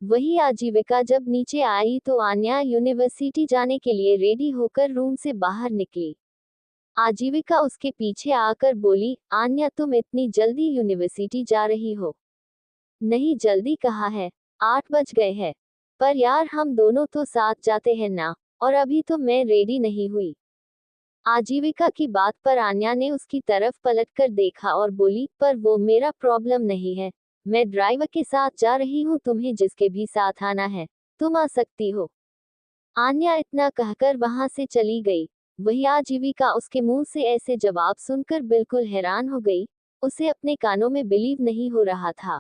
वही आजीविका जब नीचे आई तो आन्या यूनिवर्सिटी जाने के लिए रेडी होकर रूम से बाहर निकली। आजीविका उसके पीछे आकर बोली, आन्या, तुम इतनी जल्दी यूनिवर्सिटी जा रही हो? नहीं, जल्दी कहाँ है, 8 बज गए हैं। पर यार, हम दोनों तो साथ जाते हैं ना, और अभी तो मैं रेडी नहीं हुई। आजीविका की बात पर आन्या ने उसकी तरफ पलटकर देखा और बोली, पर वो मेरा प्रॉब्लम नहीं है। मैं ड्राइवर के साथ जा रही हूँ, तुम्हें जिसके भी साथ आना है, तुम आ सकती हो। आन्या इतना कहकर वहां से चली गई। वही आजीविका उसके मुंह से ऐसे जवाब सुनकर बिल्कुल हैरान हो गई। उसे अपने कानों में बिलीव नहीं हो रहा था।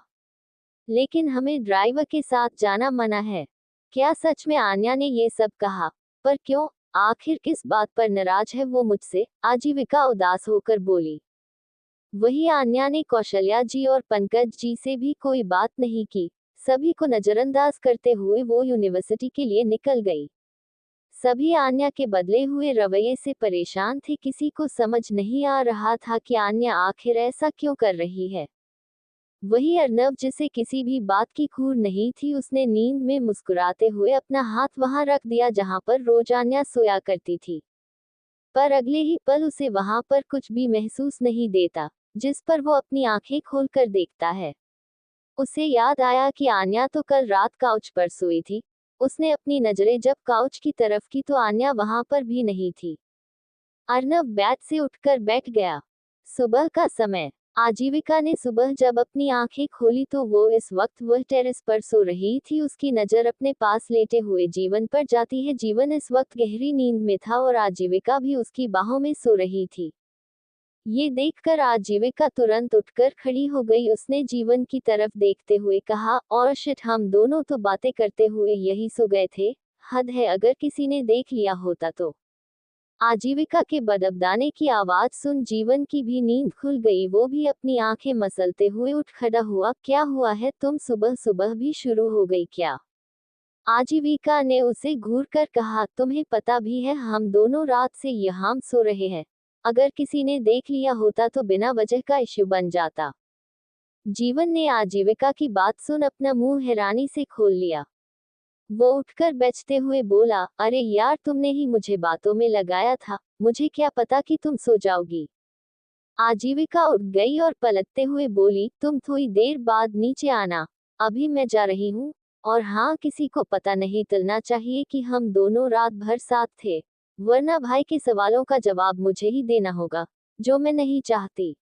लेकिन हमें ड्राइवर के साथ जाना मना है। क्या सच में आन्या ने ये सब कहा? पर क्यों? आखिर किस बात पर नाराज है वो मुझसे? आजीविका उदास होकर बोली। वही आन्या ने कौशल्या जी और पंकज जी से भी कोई बात नहीं की। सभी को नजरअंदाज करते हुए वो यूनिवर्सिटी के लिए निकल गई। सभी आन्या के बदले हुए रवैये से परेशान थे। किसी को समझ नहीं आ रहा था कि आन्या आखिर ऐसा क्यों कर रही है। वही अर्नव, जिसे किसी भी बात की खूर नहीं थी, उसने नींद में मुस्कुराते हुए अपना हाथ वहां रख दिया जहां पर रोज आन्या सोया करती थी। पर अगले ही पल उसे वहां पर कुछ भी महसूस नहीं देता, जिस पर वो अपनी आंखें खोलकर देखता है। उसे याद आया कि आन्या तो कल रात काउच पर सोई थी। उसने अपनी नजरें जब काउच की तरफ की तो आन्या वहां पर भी नहीं थी। अर्नव बैठ से उठकर बैठ गया। सुबह का समय। आजीविका ने सुबह जब अपनी आंखें खोली तो वो इस वक्त वह टेरेस पर सो रही थी। उसकी नजर अपने पास लेटे हुए जीवन पर जाती है। जीवन इस वक्त गहरी नींद में था और आजीविका भी उसकी बाहों में सो रही थी। ये देखकर आजीविका तुरंत उठकर खड़ी हो गई। उसने जीवन की तरफ देखते हुए कहा, और शिट, हम दोनों तो बातें करते हुए यही सो गए थे। हद है, अगर किसी ने देख लिया होता तो। आजीविका के बदबदाने की आवाज सुन जीवन की भी नींद खुल गई। वो भी अपनी आंखें मसलते हुए उठ खड़ा हुआ। क्या हुआ है? तुम सुबह सुबह भी शुरू हो गई क्या? आजीविका ने उसे घूर कर कहा, तुम्हें पता भी है हम दोनों रात से यहाँ सो रहे हैं। अगर किसी ने देख लिया होता तो बिना वजह का इश्यू बन जाता। जीवन ने आजीविका की बात सुन अपना मुंह हैरानी से खोल लिया। वो उठकर बेचते हुए बोला, अरे यार, तुमने ही मुझे बातों में लगाया था, मुझे क्या पता कि तुम सो जाओगी। आजीविका उठ गई और पलटते हुए बोली, तुम थोड़ी देर बाद नीचे आना, अभी मैं जा रही हूँ। और हाँ, किसी को पता नहीं चलना चाहिए कि हम दोनों रात भर साथ थे, वरना भाई के सवालों का जवाब मुझे ही देना होगा, जो मैं नहीं चाहती।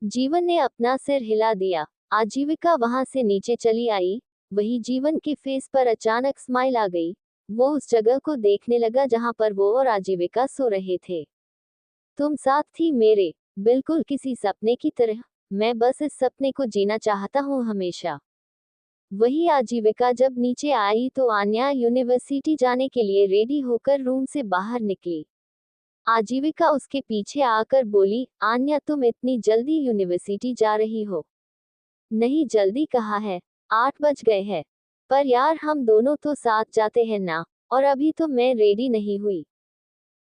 जीवन ने अपना सिर हिला दिया। आजीविका वहां से नीचे चली आई। वही जीवन के फेस पर अचानक स्माइल आ गई। वो उस जगह को देखने लगा जहां पर वो और आजीविका सो रहे थे। तुम साथ थी मेरे, बिल्कुल किसी सपने की तरह। मैं बस इस सपने को जीना चाहता हूँ हमेशा। वही आजीविका जब नीचे आई तो आन्या यूनिवर्सिटी जाने के लिए रेडी होकर रूम से बाहर निकली। आजीविका उसके पीछे आकर बोली, आन्या, तुम इतनी जल्दी यूनिवर्सिटी जा रही हो? नहीं, जल्दी कहाँ है, 8 बज गए हैं। पर यार, हम दोनों तो साथ जाते हैं ना, और अभी तो मैं रेडी नहीं हुई।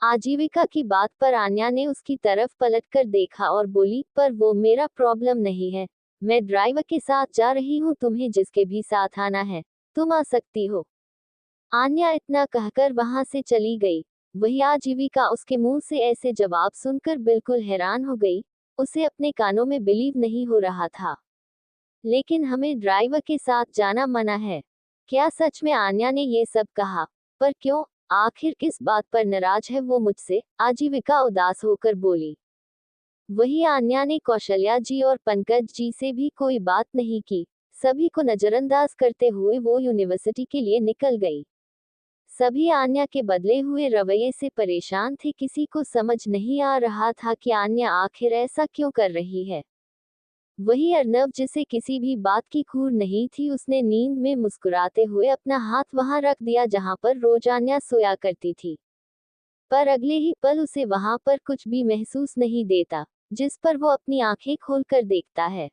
आजीविका की बात पर आन्या ने उसकी तरफ पलटकर देखा और बोली, पर वो मेरा प्रॉब्लम नहीं है। मैं ड्राइवर के साथ जा रही हूँ, तुम्हें जिसके भी साथ आना है, तुम आ सकती हो। आन्या इतना कहकर वहां से चली गई। वही आजीविका उसके मुंह से ऐसे जवाब सुनकर बिल्कुल हैरान हो गई। उसे अपने कानों में बिलीव नहीं हो रहा था। लेकिन हमें ड्राइवर के साथ जाना मना है। क्या सच में आन्या ने ये सब कहा? पर क्यों? आखिर किस बात पर नाराज है वो मुझसे? आजीविका उदास होकर बोली। वही आन्या ने कौशल्या जी और पंकज जी से भी कोई बात नहीं की। सभी को नजरअंदाज करते हुए वो यूनिवर्सिटी के लिए निकल गई। सभी आन्या के बदले हुए रवैये से परेशान थे। किसी को समझ नहीं आ रहा था कि आन्या आखिर ऐसा क्यों कर रही है। वही अर्नव, जिसे किसी भी बात की खूर नहीं थी, उसने नींद में मुस्कुराते हुए अपना हाथ वहां रख दिया जहां पर रोज आन्या सोया करती थी। पर अगले ही पल उसे वहां पर कुछ भी महसूस नहीं देता, जिस पर वो अपनी आंखें खोलकर देखता है।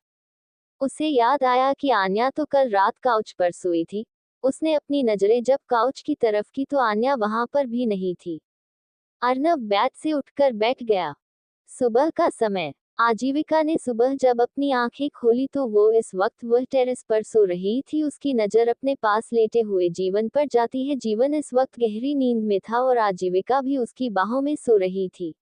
उसे याद आया कि आन्या तो कल रात काउच पर सोई थी। उसने अपनी नजरें जब काउच की तरफ की तो आन्या वहां पर भी नहीं थी। अर्नव बैठ से उठकर बैठ गया। सुबह का समय। आजीविका ने सुबह जब अपनी आंखें खोली तो वो इस वक्त वह टेरेस पर सो रही थी। उसकी नजर अपने पास लेटे हुए जीवन पर जाती है। जीवन इस वक्त गहरी नींद में था और आजीविका भी उसकी बाहों में सो रही थी।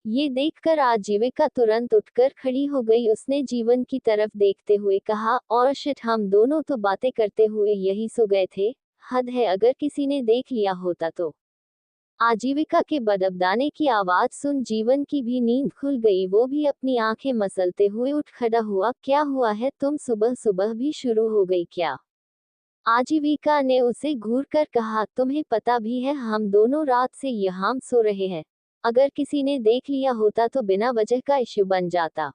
ये देखकर आजीविका तुरंत उठकर खड़ी हो गई। उसने जीवन की तरफ देखते हुए कहा, और शिट, हम दोनों तो बातें करते हुए यही सो गए थे। हद है, अगर किसी ने देख लिया होता तो। आजीविका के बदबदाने की आवाज सुन जीवन की भी नींद खुल गई। वो भी अपनी आंखें मसलते हुए उठ खड़ा हुआ। क्या हुआ है, तुम सुबह सुबह भी शुरू हो गई क्या? आजीविका ने उसे घूर कर कहा, तुम्हें पता भी है हम दोनों रात से यहाँ सो रहे हैं। अगर किसी ने देख लिया होता तो बिना वजह का इश्यू बन जाता।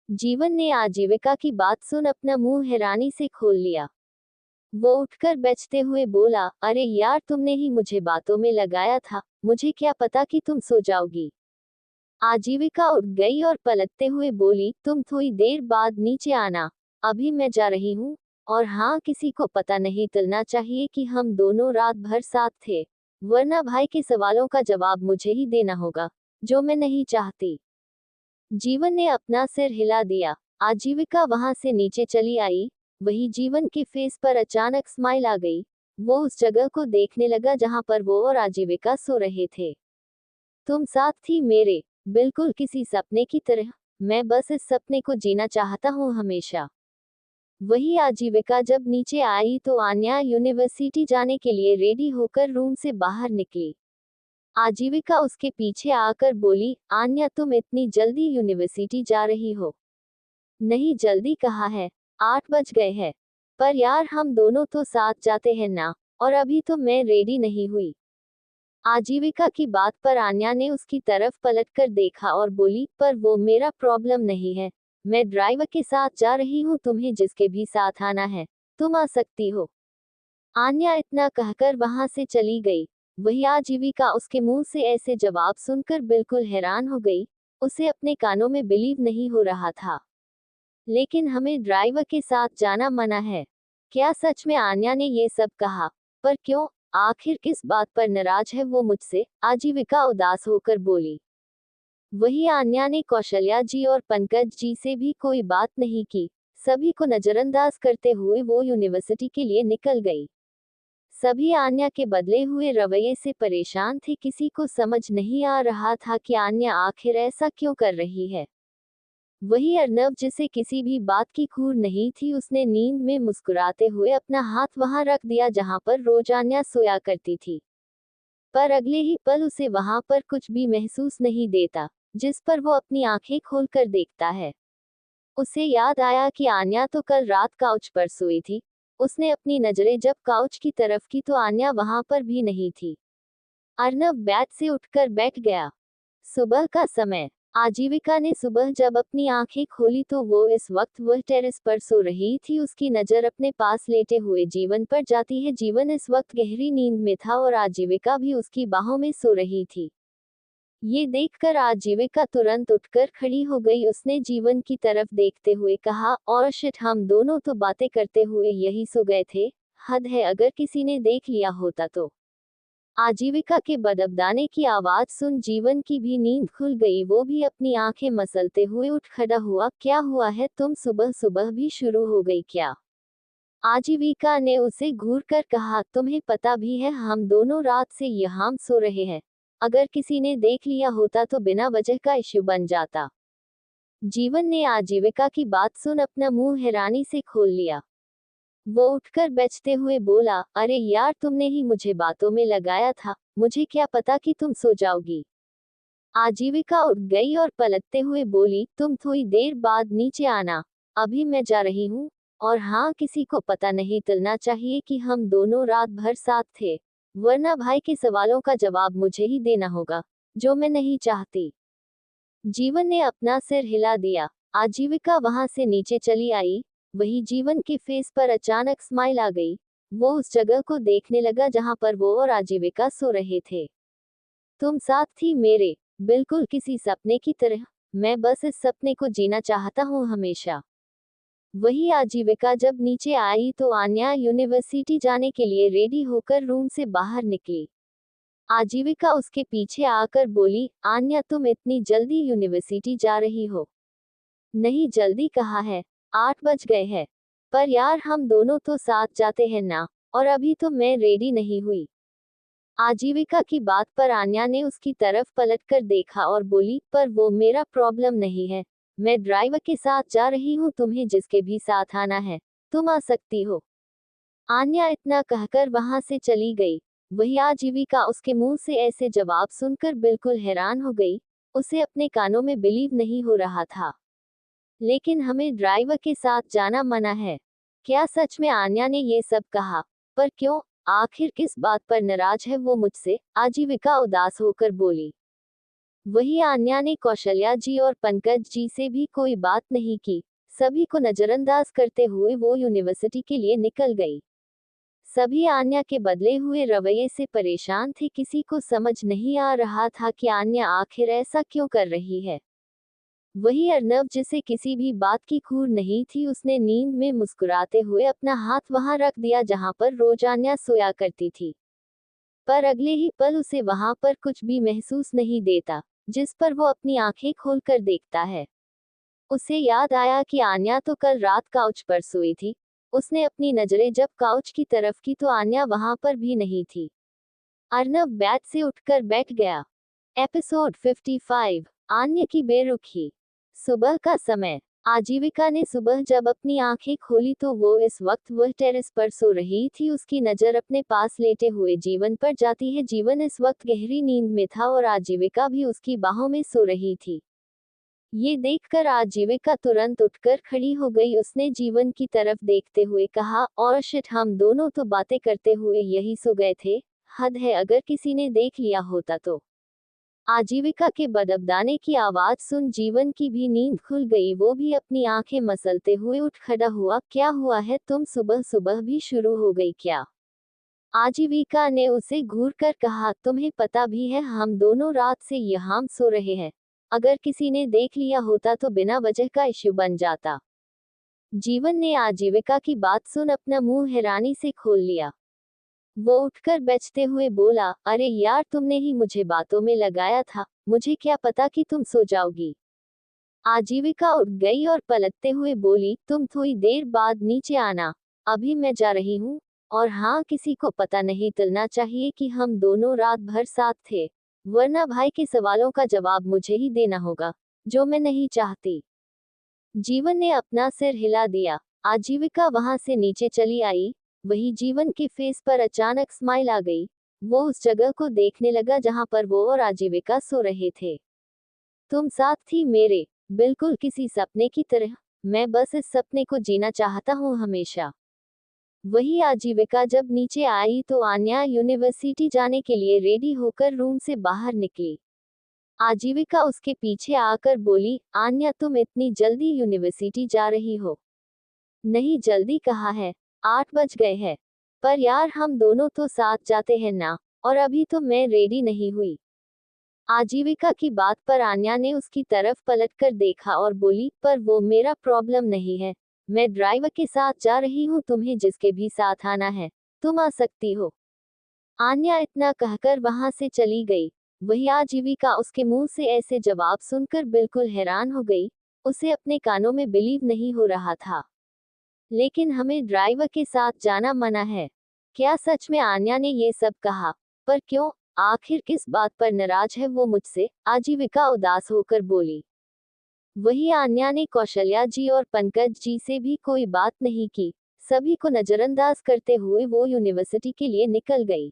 जीवन ने आजीविका की बात सुन अपना मुंह हैरानी से खोल लिया। वो उठकर बेचते हुए बोला, अरे यार, तुमने ही मुझे बातों में लगाया था, मुझे क्या पता कि तुम सो जाओगी। आजीविका उठ गई और पलटते हुए बोली, तुम थोड़ी देर बाद नीचे आना, अभी मैं जा रही हूँ। और हाँ, किसी को पता नहीं चलना चाहिए कि हम दोनों रात भर साथ थे, वरना भाई के सवालों का जवाब मुझे ही देना होगा, जो मैं नहीं चाहती। जीवन ने अपना सिर हिला दिया। आजीविका वहां से नीचे चली आई। वही जीवन के फेस पर अचानक स्माइल आ गई। वो उस जगह को देखने लगा जहां पर वो और आजीविका सो रहे थे। तुम साथ थी मेरे, बिल्कुल किसी सपने की तरह। मैं बस इस सपने को जीना चाहता हूँ हमेशा। वही आजीविका जब नीचे आई तो आन्या यूनिवर्सिटी जाने के लिए रेडी होकर रूम से बाहर निकली। आजीविका उसके पीछे आकर बोली, आन्या, तुम इतनी जल्दी यूनिवर्सिटी जा रही हो? नहीं, जल्दी कहाँ है, 8 बज गए हैं। पर यार, हम दोनों तो साथ जाते हैं ना, और अभी तो मैं रेडी नहीं हुई। आजीविका की बात पर आन्या ने उसकी तरफ पलटकर देखा और बोली, पर वो मेरा प्रॉब्लम नहीं है। मैं ड्राइवर के साथ जा रही हूँ, तुम्हें जिसके भी साथ आना है, तुम आ सकती हो। आन्या इतना कहकर वहां से चली गई। वही आजीविका उसके मुंह से ऐसे जवाब सुनकर बिल्कुल हैरान हो गई। उसे अपने कानों में बिलीव नहीं हो रहा था। लेकिन हमें ड्राइवर के साथ जाना मना है। क्या सच में आन्या ने ये सब कहा? पर क्यों? आखिर किस बात पर नाराज है वो मुझसे? आजीविका उदास होकर बोली। वही आन्या ने कौशल्या जी और पंकज जी से भी कोई बात नहीं की। सभी को नजरअंदाज करते हुए वो यूनिवर्सिटी के लिए निकल गई। सभी आन्या के बदले हुए रवैये से परेशान थे। किसी को समझ नहीं आ रहा था कि आन्या आखिर ऐसा क्यों कर रही है। वही अर्नव, जिसे किसी भी बात की खूर नहीं थी, उसने नींद में मुस्कुराते हुए अपना हाथ वहां रख दिया जहां पर रोज आन्या सोया करती थी। पर अगले ही पल उसे वहां पर कुछ भी महसूस नहीं देता, जिस पर वो अपनी आंखें खोलकर देखता है। उसे याद आया कि आन्या तो कल रात काउच पर सोई थी। उसने अपनी नजरें जब काउच की तरफ की तो आन्या वहां पर भी नहीं थी। अर्नव बैठ से उठकर बैठ गया। सुबह का समय। आजीविका ने सुबह जब अपनी आंखें खोली तो वो इस वक्त वह टेरेस पर सो रही थी। उसकी नजर अपने पास लेटे हुए जीवन पर जाती है। जीवन इस वक्त गहरी नींद में था और आजीविका भी उसकी बाहों में सो रही थी। ये देखकर आजीविका तुरंत उठकर खड़ी हो गई। उसने जीवन की तरफ देखते हुए कहा, और शिट, हम दोनों तो बातें करते हुए यही सो गए थे। हद है, अगर किसी ने देख लिया होता तो। आजीविका के बदबदाने की आवाज सुन जीवन की भी नींद खुल गई। वो भी अपनी आंखें मसलते हुए उठ खड़ा हुआ। क्या हुआ है, तुम सुबह सुबह भी शुरू हो गई क्या? आजीविका ने उसे घूर कर कहा, तुम्हें पता भी है हम दोनों रात से यहाँ सो रहे हैं। अगर किसी ने देख लिया होता तो बिना वजह का इश्यू बन जाता। जीवन ने आजीविका की बात सुन अपना मुंह हैरानी से खोल लिया। वो उठकर बेचते हुए बोला, अरे यार, तुमने ही मुझे बातों में लगाया था, मुझे क्या पता कि तुम सो जाओगी। आजीविका उठ गई और पलटते हुए बोली, तुम थोड़ी देर बाद नीचे आना, अभी मैं जा रही हूँ। और हाँ, किसी को पता नहीं चलना चाहिए कि हम दोनों रात भर साथ थे, वरना भाई के सवालों का जवाब मुझे ही देना होगा, जो मैं नहीं चाहती। जीवन ने अपना सिर हिला दिया। आजीविका वहां से नीचे चली आई। वही जीवन के फेस पर अचानक स्माइल आ गई। वो उस जगह को देखने लगा जहां पर वो और आजीविका सो रहे थे। तुम साथ थी मेरे, बिल्कुल किसी सपने की तरह। मैं बस इस सपने को जीना चाहता हूँ हमेशा। वही आजीविका जब नीचे आई तो आन्या यूनिवर्सिटी जाने के लिए रेडी होकर रूम से बाहर निकली। आजीविका उसके पीछे आकर बोली, आन्या तुम इतनी जल्दी यूनिवर्सिटी जा रही हो? नहीं, जल्दी कहाँ है, 8 बज गए हैं। पर यार हम दोनों तो साथ जाते हैं ना, और अभी तो मैं रेडी नहीं हुई। आजीविका की बात पर आन्या ने उसकी तरफ पलटकर देखा और बोली, पर वो मेरा प्रॉब्लम नहीं है। मैं ड्राइवर के साथ जा रही हूँ, तुम्हें जिसके भी साथ आना है, तुम आ सकती हो। आन्या इतना कहकर वहां से चली गई। वही आजीविका उसके मुंह से ऐसे जवाब सुनकर बिल्कुल हैरान हो गई। उसे अपने कानों में बिलीव नहीं हो रहा था। लेकिन हमें ड्राइवर के साथ जाना मना है। क्या सच में आन्या ने ये सब कहा? पर क्यों? आखिर किस बात पर नाराज है वो मुझसे? आजीविका उदास होकर बोली। वही आन्या ने कौशल्या जी और पंकज जी से भी कोई बात नहीं की। सभी को नजरअंदाज करते हुए वो यूनिवर्सिटी के लिए निकल गई। सभी आन्या के बदले हुए रवैये से परेशान थे। किसी को समझ नहीं आ रहा था कि आन्या आखिर ऐसा क्यों कर रही है। वही अर्नव, जिसे किसी भी बात की खूर नहीं थी, उसने नींद में मुस्कुराते हुए अपना हाथ वहां रख दिया जहां पर रोज आन्या सोया करती थी। पर अगले ही पल उसे वहां पर कुछ भी महसूस नहीं देता, जिस पर वो अपनी आंखें खोलकर देखता है। उसे याद आया कि आन्या तो कल रात काउच पर सोई थी। उसने अपनी नजरें जब काउच की तरफ की तो आन्या वहां पर भी नहीं थी। अर्नव बेड से उठकर बैठ गया। एपिसोड 55, आन्या की बेरुखी। सुबह का समय। आजीविका ने सुबह जब अपनी आंखें खोली तो वो इस वक्त वह टेरेस पर सो रही थी। उसकी नजर अपने पास लेटे हुए जीवन पर जाती है। जीवन इस वक्त गहरी नींद में था और आजीविका भी उसकी बाहों में सो रही थी। ये देखकर आजीविका तुरंत उठकर खड़ी हो गई। उसने जीवन की तरफ देखते हुए कहा, और शिट, हम दोनों तो बातें करते हुए यही सो गए थे। हद है, अगर किसी ने देख लिया होता तो। आजीविका के बदबदाने की आवाज सुन जीवन की भी नींद खुल गई। वो भी अपनी आंखें मसलते हुए उठ खड़ा हुआ। क्या हुआ है? तुम सुबह सुबह भी शुरू हो गई क्या? आजीविका ने उसे घूर कर कहा, तुम्हें पता भी है हम दोनों रात से यहाँ सो रहे हैं। अगर किसी ने देख लिया होता तो बिना वजह का इश्यू बन जाता। जीवन ने आजीविका की बात सुन अपना मुंह हैरानी से खोल लिया। वो उठकर बेचते हुए बोला, अरे यार, तुमने ही मुझे बातों में लगाया था, मुझे क्या पता कि तुम सो जाओगी। आजीविका उठ गई और पलटते हुए बोली, तुम थोड़ी देर बाद नीचे आना, अभी मैं जा रही हूँ। और हाँ, किसी को पता नहीं चलना चाहिए कि हम दोनों रात भर साथ थे, वरना भाई के सवालों का जवाब मुझे ही देना होगा, जो मैं नहीं चाहती। जीवन ने अपना सिर हिला दिया। आजीविका वहां से नीचे चली आई। वही जीवन के फेस पर अचानक स्माइल आ गई। वो उस जगह को देखने लगा जहां पर वो और आजीविका सो रहे थे। तुम साथ थी मेरे, बिल्कुल किसी सपने की तरह। मैं बस इस सपने को जीना चाहता हूँ हमेशा। वही आजीविका जब नीचे आई तो आन्या यूनिवर्सिटी जाने के लिए रेडी होकर रूम से बाहर निकली। आजीविका उसके पीछे आकर बोली, आन्या तुम इतनी जल्दी यूनिवर्सिटी जा रही हो? नहीं, जल्दी कहाँ है, 8 बज गए हैं। पर यार हम दोनों तो साथ जाते हैं ना, और अभी तो मैं रेडी नहीं हुई। आजीविका की बात पर आन्या ने उसकी तरफ पलटकर देखा और बोली, पर वो मेरा प्रॉब्लम नहीं है। मैं ड्राइवर के साथ जा रही हूँ, तुम्हें जिसके भी साथ आना है, तुम आ सकती हो। आन्या इतना कहकर वहां से चली गई। वही आजीविका उसके मुंह से ऐसे जवाब सुनकर बिल्कुल हैरान हो गई। उसे अपने कानों में बिलीव नहीं हो रहा था। लेकिन हमें ड्राइवर के साथ जाना मना है। क्या सच में आन्या ने ये सब कहा? पर क्यों? आखिर किस बात पर नाराज है वो मुझसे? आजीविका उदास होकर बोली। वही आन्या ने कौशल्या जी और पंकज जी से भी कोई बात नहीं की। सभी को नजरअंदाज करते हुए वो यूनिवर्सिटी के लिए निकल गई।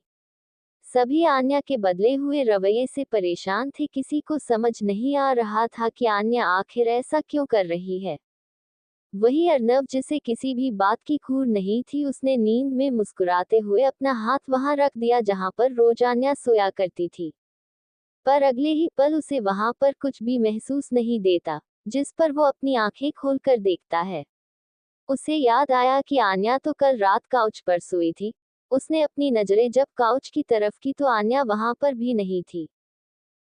सभी आन्या के बदले हुए रवैये से परेशान थे। किसी को समझ नहीं आ रहा था कि आन्या आखिर ऐसा क्यों कर रही है। वही अर्नव, जिसे किसी भी बात की खूर नहीं थी, उसने नींद में मुस्कुराते हुए अपना हाथ वहां रख दिया जहां पर रोज आन्या सोया करती थी। पर अगले ही पल उसे वहां पर कुछ भी महसूस नहीं देता, जिस पर वो अपनी आंखें खोलकर देखता है। उसे याद आया कि आन्या तो कल रात काउच पर सोई थी। उसने अपनी नजरें जब काउच की तरफ की तो आन्या वहां पर भी नहीं थी।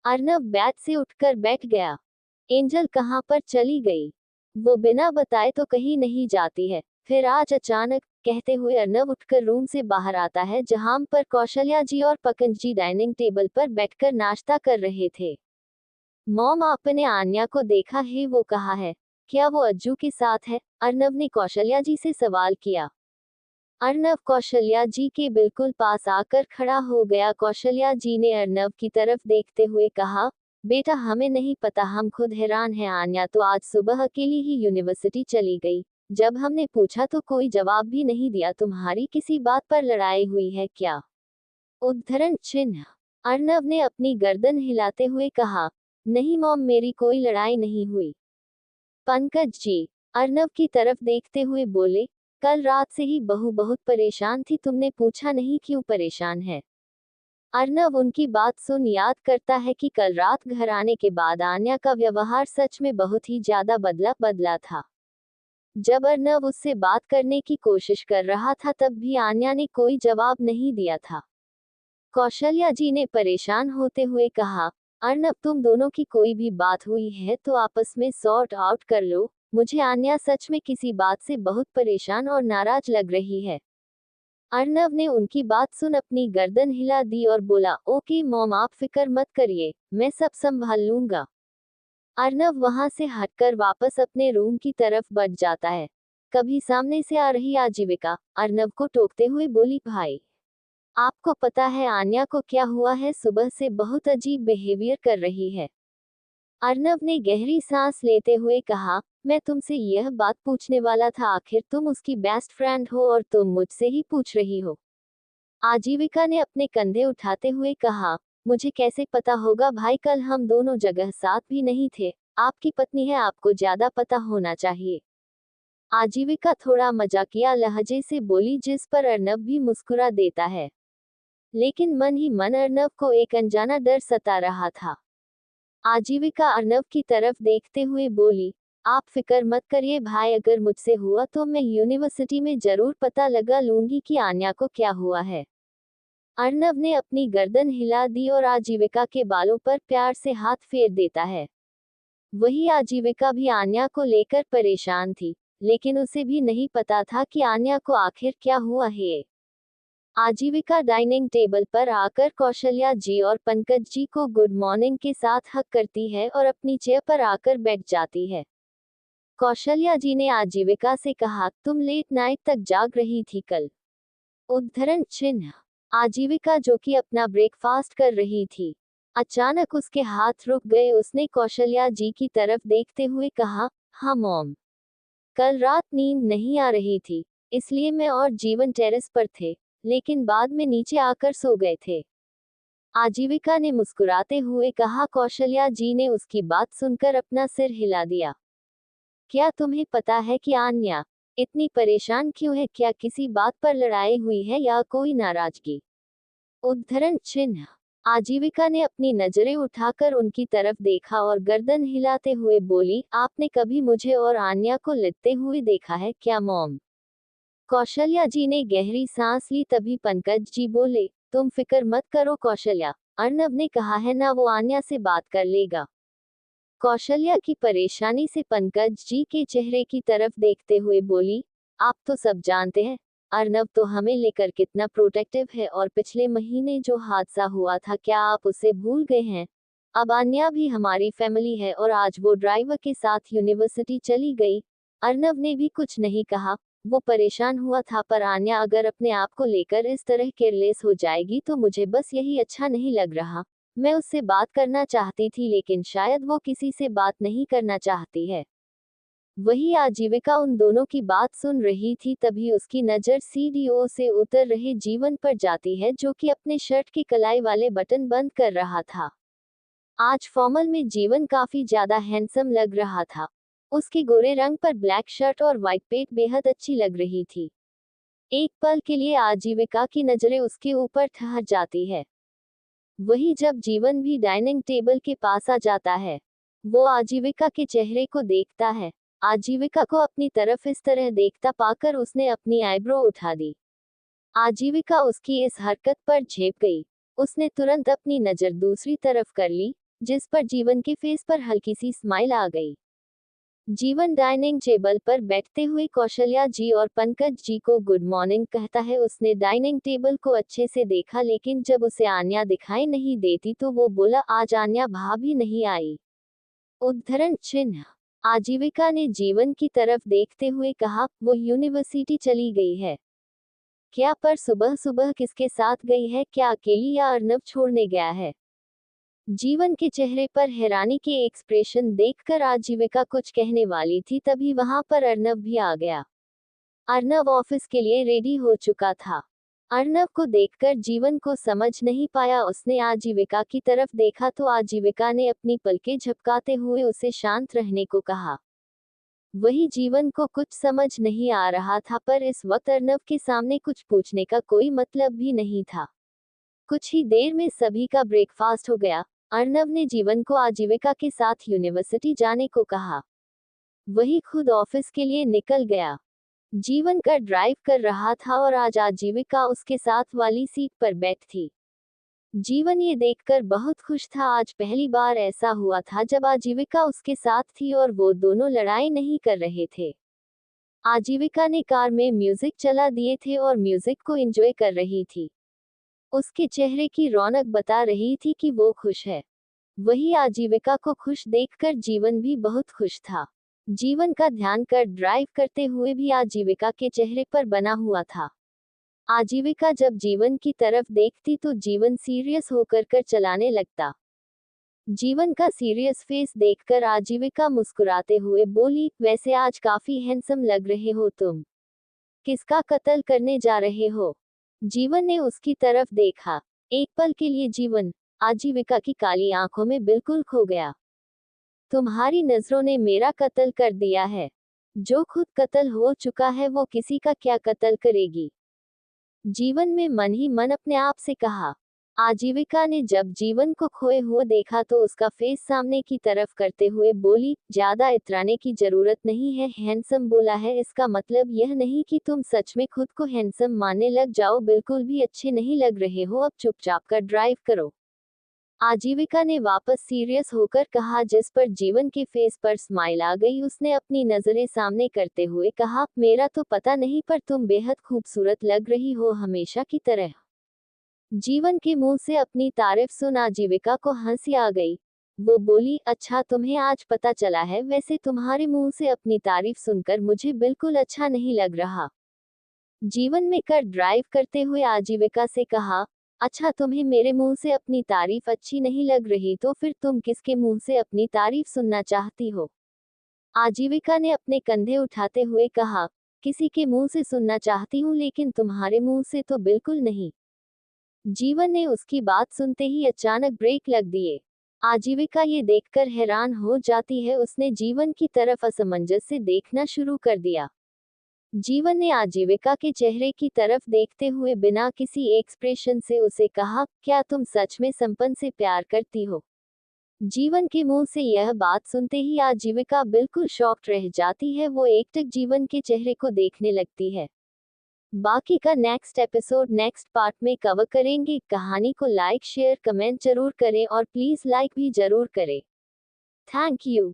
अर्नव बेड से उठकर बैठ गया। एंजल कहाँ पर चली गई? वो बिना बताए तो कहीं नहीं जाती है, फिर आज अचानक, कहते हुए अर्नव उठकर रूम से बाहर आता है जहां पर कौशल्या जी और पंकज जी डाइनिंग टेबल पर बैठकर नाश्ता कर रहे थे। मॉम, आपने आन्या को देखा है? वो कहा है। क्या वो अज्जू के साथ है? अर्नव ने कौशल्या जी से सवाल किया। अर्नव कौशल्या जी के बिल्कुल पास आकर खड़ा हो गया। कौशल्या जी ने अर्नव की तरफ देखते हुए कहा, बेटा हमें नहीं पता, हम खुद हैरान हैं। आन्या तो आज सुबह अकेली ही यूनिवर्सिटी चली गई। जब हमने पूछा तो कोई जवाब भी नहीं दिया। तुम्हारी किसी बात पर लड़ाई हुई है क्या? उद्धरण चिन्ह। अर्नव ने अपनी गर्दन हिलाते हुए कहा, नहीं मॉम, मेरी कोई लड़ाई नहीं हुई। पंकज जी अर्नव की तरफ देखते हुए बोले, कल रात से ही बहू बहुत परेशान थी, तुमने पूछा नहीं क्यों परेशान है? अर्नव उनकी बात सुन याद करता है कि कल रात घर आने के बाद आन्या का व्यवहार सच में बहुत ही ज्यादा बदला था। जब अर्नव उससे बात करने की कोशिश कर रहा था तब भी आन्या ने कोई जवाब नहीं दिया था। कौशल्या जी ने परेशान होते हुए कहा, अर्नव तुम दोनों की कोई भी बात हुई है तो आपस में सॉर्ट आउट कर लो। मुझे आन्या सच में किसी बात से बहुत परेशान और नाराज लग रही है। अर्नव ने उनकी बात सुन अपनी गर्दन हिला दी और बोला, ओके मॉम, आप फिक्र मत करिए, मैं सब संभाल लूंगा। अर्नव वहां से हटकर वापस अपने रूम की तरफ बढ़ जाता है। कभी सामने से आ रही आजीविका अर्नव को टोकते हुए बोली, भाई आपको पता है आन्या को क्या हुआ है? सुबह से बहुत अजीब बिहेवियर कर रही है। अर्नव ने गहरी सांस लेते हुए कहा, मैं तुमसे यह बात पूछने वाला था, आखिर तुम उसकी बेस्ट फ्रेंड हो और तुम मुझसे ही पूछ रही हो। आजीविका ने अपने कंधे उठाते हुए कहा, मुझे कैसे पता होगा भाई, कल हम दोनों जगह साथ भी नहीं थे। आपकी पत्नी है, आपको ज्यादा पता होना चाहिए। आजीविका थोड़ा मजाकिया लहजे से बोली, जिस पर अर्नव भी मुस्कुरा देता है। लेकिन मन ही मन अर्नव को एक अनजाना डर सता रहा था। आजीविका अर्नव की तरफ देखते हुए बोली, आप फिक्र मत करिए भाई, अगर मुझसे हुआ तो मैं यूनिवर्सिटी में जरूर पता लगा लूंगी कि आन्या को क्या हुआ है। अर्नव ने अपनी गर्दन हिला दी और आजीविका के बालों पर प्यार से हाथ फेर देता है। वही आजीविका भी आन्या को लेकर परेशान थी, लेकिन उसे भी नहीं पता था कि आन्या को आखिर क्या हुआ है। आजीविका डाइनिंग टेबल पर आकर कौशल्या जी और पंकज जी को गुड मॉर्निंग के साथ हक करती है और अपनी चेयर पर आकर बैठ जाती है। कौशल्या जी ने आजीविका से कहा, तुम लेट नाइट तक जाग रही थी कल? उद्धरण चिन्ह। आजीविका जो कि अपना ब्रेकफास्ट कर रही थी, अचानक उसके हाथ रुक गए। उसने कौशल्या जी की तरफ देखते हुए कहा, हाँ मॉम, कल रात नींद नहीं आ रही थी, इसलिए मैं और जीवन टेरेस पर थे, लेकिन बाद में नीचे आकर सो गए थे। आजीविका ने मुस्कुराते हुए कहा। कौशल्या जी ने उसकी बात सुनकर अपना सिर हिला दिया। क्या तुम्हें पता है कि आन्या इतनी परेशान क्यों है? क्या किसी बात पर लड़ाई हुई है या कोई नाराजगी? उद्धरण चिन्ह। आजीविका ने अपनी नजरें उठाकर उनकी तरफ देखा और गर्दन हिलाते हुए बोली, आपने कभी मुझे और आन्या को लड़ते हुए देखा है क्या मॉम? कौशल्या जी ने गहरी सांस ली, तभी पंकज जी बोले, तुम फिक्र मत करो कौशल्या, अर्नव ने कहा है ना वो आन्या से बात कर लेगा। कौशल्या की परेशानी से पंकज जी के चेहरे की तरफ देखते हुए बोली, आप तो सब जानते हैं, अर्नव तो हमें लेकर कितना प्रोटेक्टिव है और पिछले महीने जो हादसा हुआ था क्या आप उसे भूल गए हैं? अब आन्या भी हमारी फैमिली है और आज वो ड्राइवर के साथ यूनिवर्सिटी चली गई। अर्नव ने भी कुछ नहीं कहा, वो परेशान हुआ था, पर आन्या अगर अपने आप को लेकर इस तरह केयरलेस हो जाएगी तो मुझे बस यही अच्छा नहीं लग रहा। मैं उससे बात करना चाहती थी लेकिन शायद वो किसी से बात नहीं करना चाहती है। वही आजीविका उन दोनों की बात सुन रही थी, तभी उसकी नज़र सीढ़ियों से उतर रहे जीवन पर जाती है, जो कि अपने शर्ट की कलाई वाले बटन बंद कर रहा था। आज फॉर्मल में जीवन काफी ज्यादा हैंडसम लग रहा था। उसके गोरे रंग पर ब्लैक शर्ट और व्हाइट पेंट बेहद अच्छी लग रही थी। एक पल के लिए आजीविका की नजरें उसके ऊपर ठहर जाती है। वही जब जीवन भी डाइनिंग टेबल के पास आ जाता है, वो आजीविका के चेहरे को देखता है। आजीविका को अपनी तरफ इस तरह देखता पाकर उसने अपनी आईब्रो उठा दी। आजीविका उसकी इस हरकत पर झेप गई। उसने तुरंत अपनी नजर दूसरी तरफ कर ली, जिस पर जीवन के फेस पर हल्की सी स्माइल आ गई। जीवन डाइनिंग टेबल पर बैठते हुए कौशल्या जी और पंकज जी को गुड मॉर्निंग कहता है। उसने डाइनिंग टेबल को अच्छे से देखा, लेकिन जब उसे आन्या दिखाई नहीं देती तो वो बोला, आज आन्या भाभी नहीं आई। उद्धरण चिन्ह। आजीविका ने जीवन की तरफ देखते हुए कहा, वो यूनिवर्सिटी चली गई है क्या? पर सुबह सुबह किसके साथ गई है? क्या अकेली या अर्नब छोड़ने गया है? जीवन के चेहरे पर हैरानी के एक्सप्रेशन देखकर आजीविका कुछ कहने वाली थी, तभी वहां पर अर्नब भी आ गया। अर्नब ऑफिस के लिए रेडी हो चुका था। अर्नब को देखकर जीवन को समझ नहीं पाया। उसने आजीविका की तरफ देखा तो आजीविका ने अपनी पलकें झपकाते हुए उसे शांत रहने को कहा। वही जीवन को कुछ समझ नहीं आ रहा था, पर इस वक्त अर्नब के सामने कुछ पूछने का कोई मतलब भी नहीं था। कुछ ही देर में सभी का ब्रेकफास्ट हो गया। अर्नब ने जीवन को आजीविका के साथ यूनिवर्सिटी जाने को कहा। वही खुद ऑफिस के लिए निकल गया। जीवन का ड्राइव कर रहा था और आज आजीविका उसके साथ वाली सीट पर बैठ थी। जीवन ये देखकर बहुत खुश था। आज पहली बार ऐसा हुआ था जब आजीविका उसके साथ थी और वो दोनों लड़ाई नहीं कर रहे थे। आजीविका ने कार में म्यूजिक चला दिए थे और म्यूजिक को एंजॉय कर रही थी। उसके चेहरे की रौनक बता रही थी कि वो खुश है। वही आजीविका को खुश देखकर जीवन भी बहुत खुश था। जीवन का ध्यान कर ड्राइव करते हुए भी आजीविका के चेहरे पर बना हुआ था। आजीविका जब जीवन की तरफ देखती तो जीवन सीरियस होकर कर चलाने लगता। जीवन का सीरियस फेस देखकर आजीविका मुस्कुराते हुए बोली, वैसे आज काफी हैंडसम लग रहे हो तुम। किसका कत्ल करने जा रहे हो? जीवन ने उसकी तरफ देखा। एक पल के लिए जीवन आजीविका की काली आंखों में बिल्कुल खो गया। तुम्हारी नजरों ने मेरा कत्ल कर दिया है। जो खुद कत्ल हो चुका है वो किसी का क्या कत्ल करेगी? जीवन में मन ही मन अपने आप से कहा। आजीविका ने जब जीवन को खोए हुए देखा तो उसका फेस सामने की तरफ करते हुए बोली, ज्यादा इतराने की जरूरत नहीं है। हैंडसम बोला है, इसका मतलब यह नहीं कि तुम सच में खुद को हैंडसम मानने लग जाओ। बिल्कुल भी अच्छे नहीं लग रहे हो, अब चुपचाप कर ड्राइव करो। आजीविका ने वापस सीरियस होकर कहा, जिस पर जीवन के फेस पर स्माइल आ गई। उसने अपनी नजरें सामने करते हुए कहा, मेरा तो पता नहीं, पर तुम बेहद खूबसूरत लग रही हो, हमेशा की तरह। जीवन के मुंह से अपनी तारीफ सुन आजीविका को हंसी आ गई। वो बोली, अच्छा तुम्हें आज पता चला है? वैसे तुम्हारे मुंह से अपनी तारीफ सुनकर मुझे बिल्कुल अच्छा नहीं लग रहा। जीवन में कर ड्राइव करते हुए आजीविका से कहा, अच्छा तुम्हें मेरे मुंह से अपनी तारीफ अच्छी नहीं लग रही तो फिर तुम किसके मुंह से अपनी तारीफ सुनना चाहती हो? आजीविका ने अपने कंधे उठाते हुए कहा, किसी के मुंह से सुनना चाहती हूँ, लेकिन तुम्हारे मुंह से तो बिल्कुल नहीं। जीवन ने उसकी बात सुनते ही अचानक ब्रेक लग दिए। आजीविका ये देखकर हैरान हो जाती है। उसने जीवन की तरफ असमंजस से देखना शुरू कर दिया। जीवन ने आजीविका के चेहरे की तरफ देखते हुए बिना किसी एक्सप्रेशन से उसे कहा, क्या तुम सच में संपन्न से प्यार करती हो? जीवन के मुंह से यह बात सुनते ही आजीविका बिल्कुल शॉक्ड रह जाती है। वो एकटक जीवन के चेहरे को देखने लगती है। बाकी का नेक्स्ट एपिसोड नेक्स्ट पार्ट में कवर करेंगे। कहानी को लाइक शेयर कमेंट जरूर करें और प्लीज लाइक भी जरूर करें। Thank you.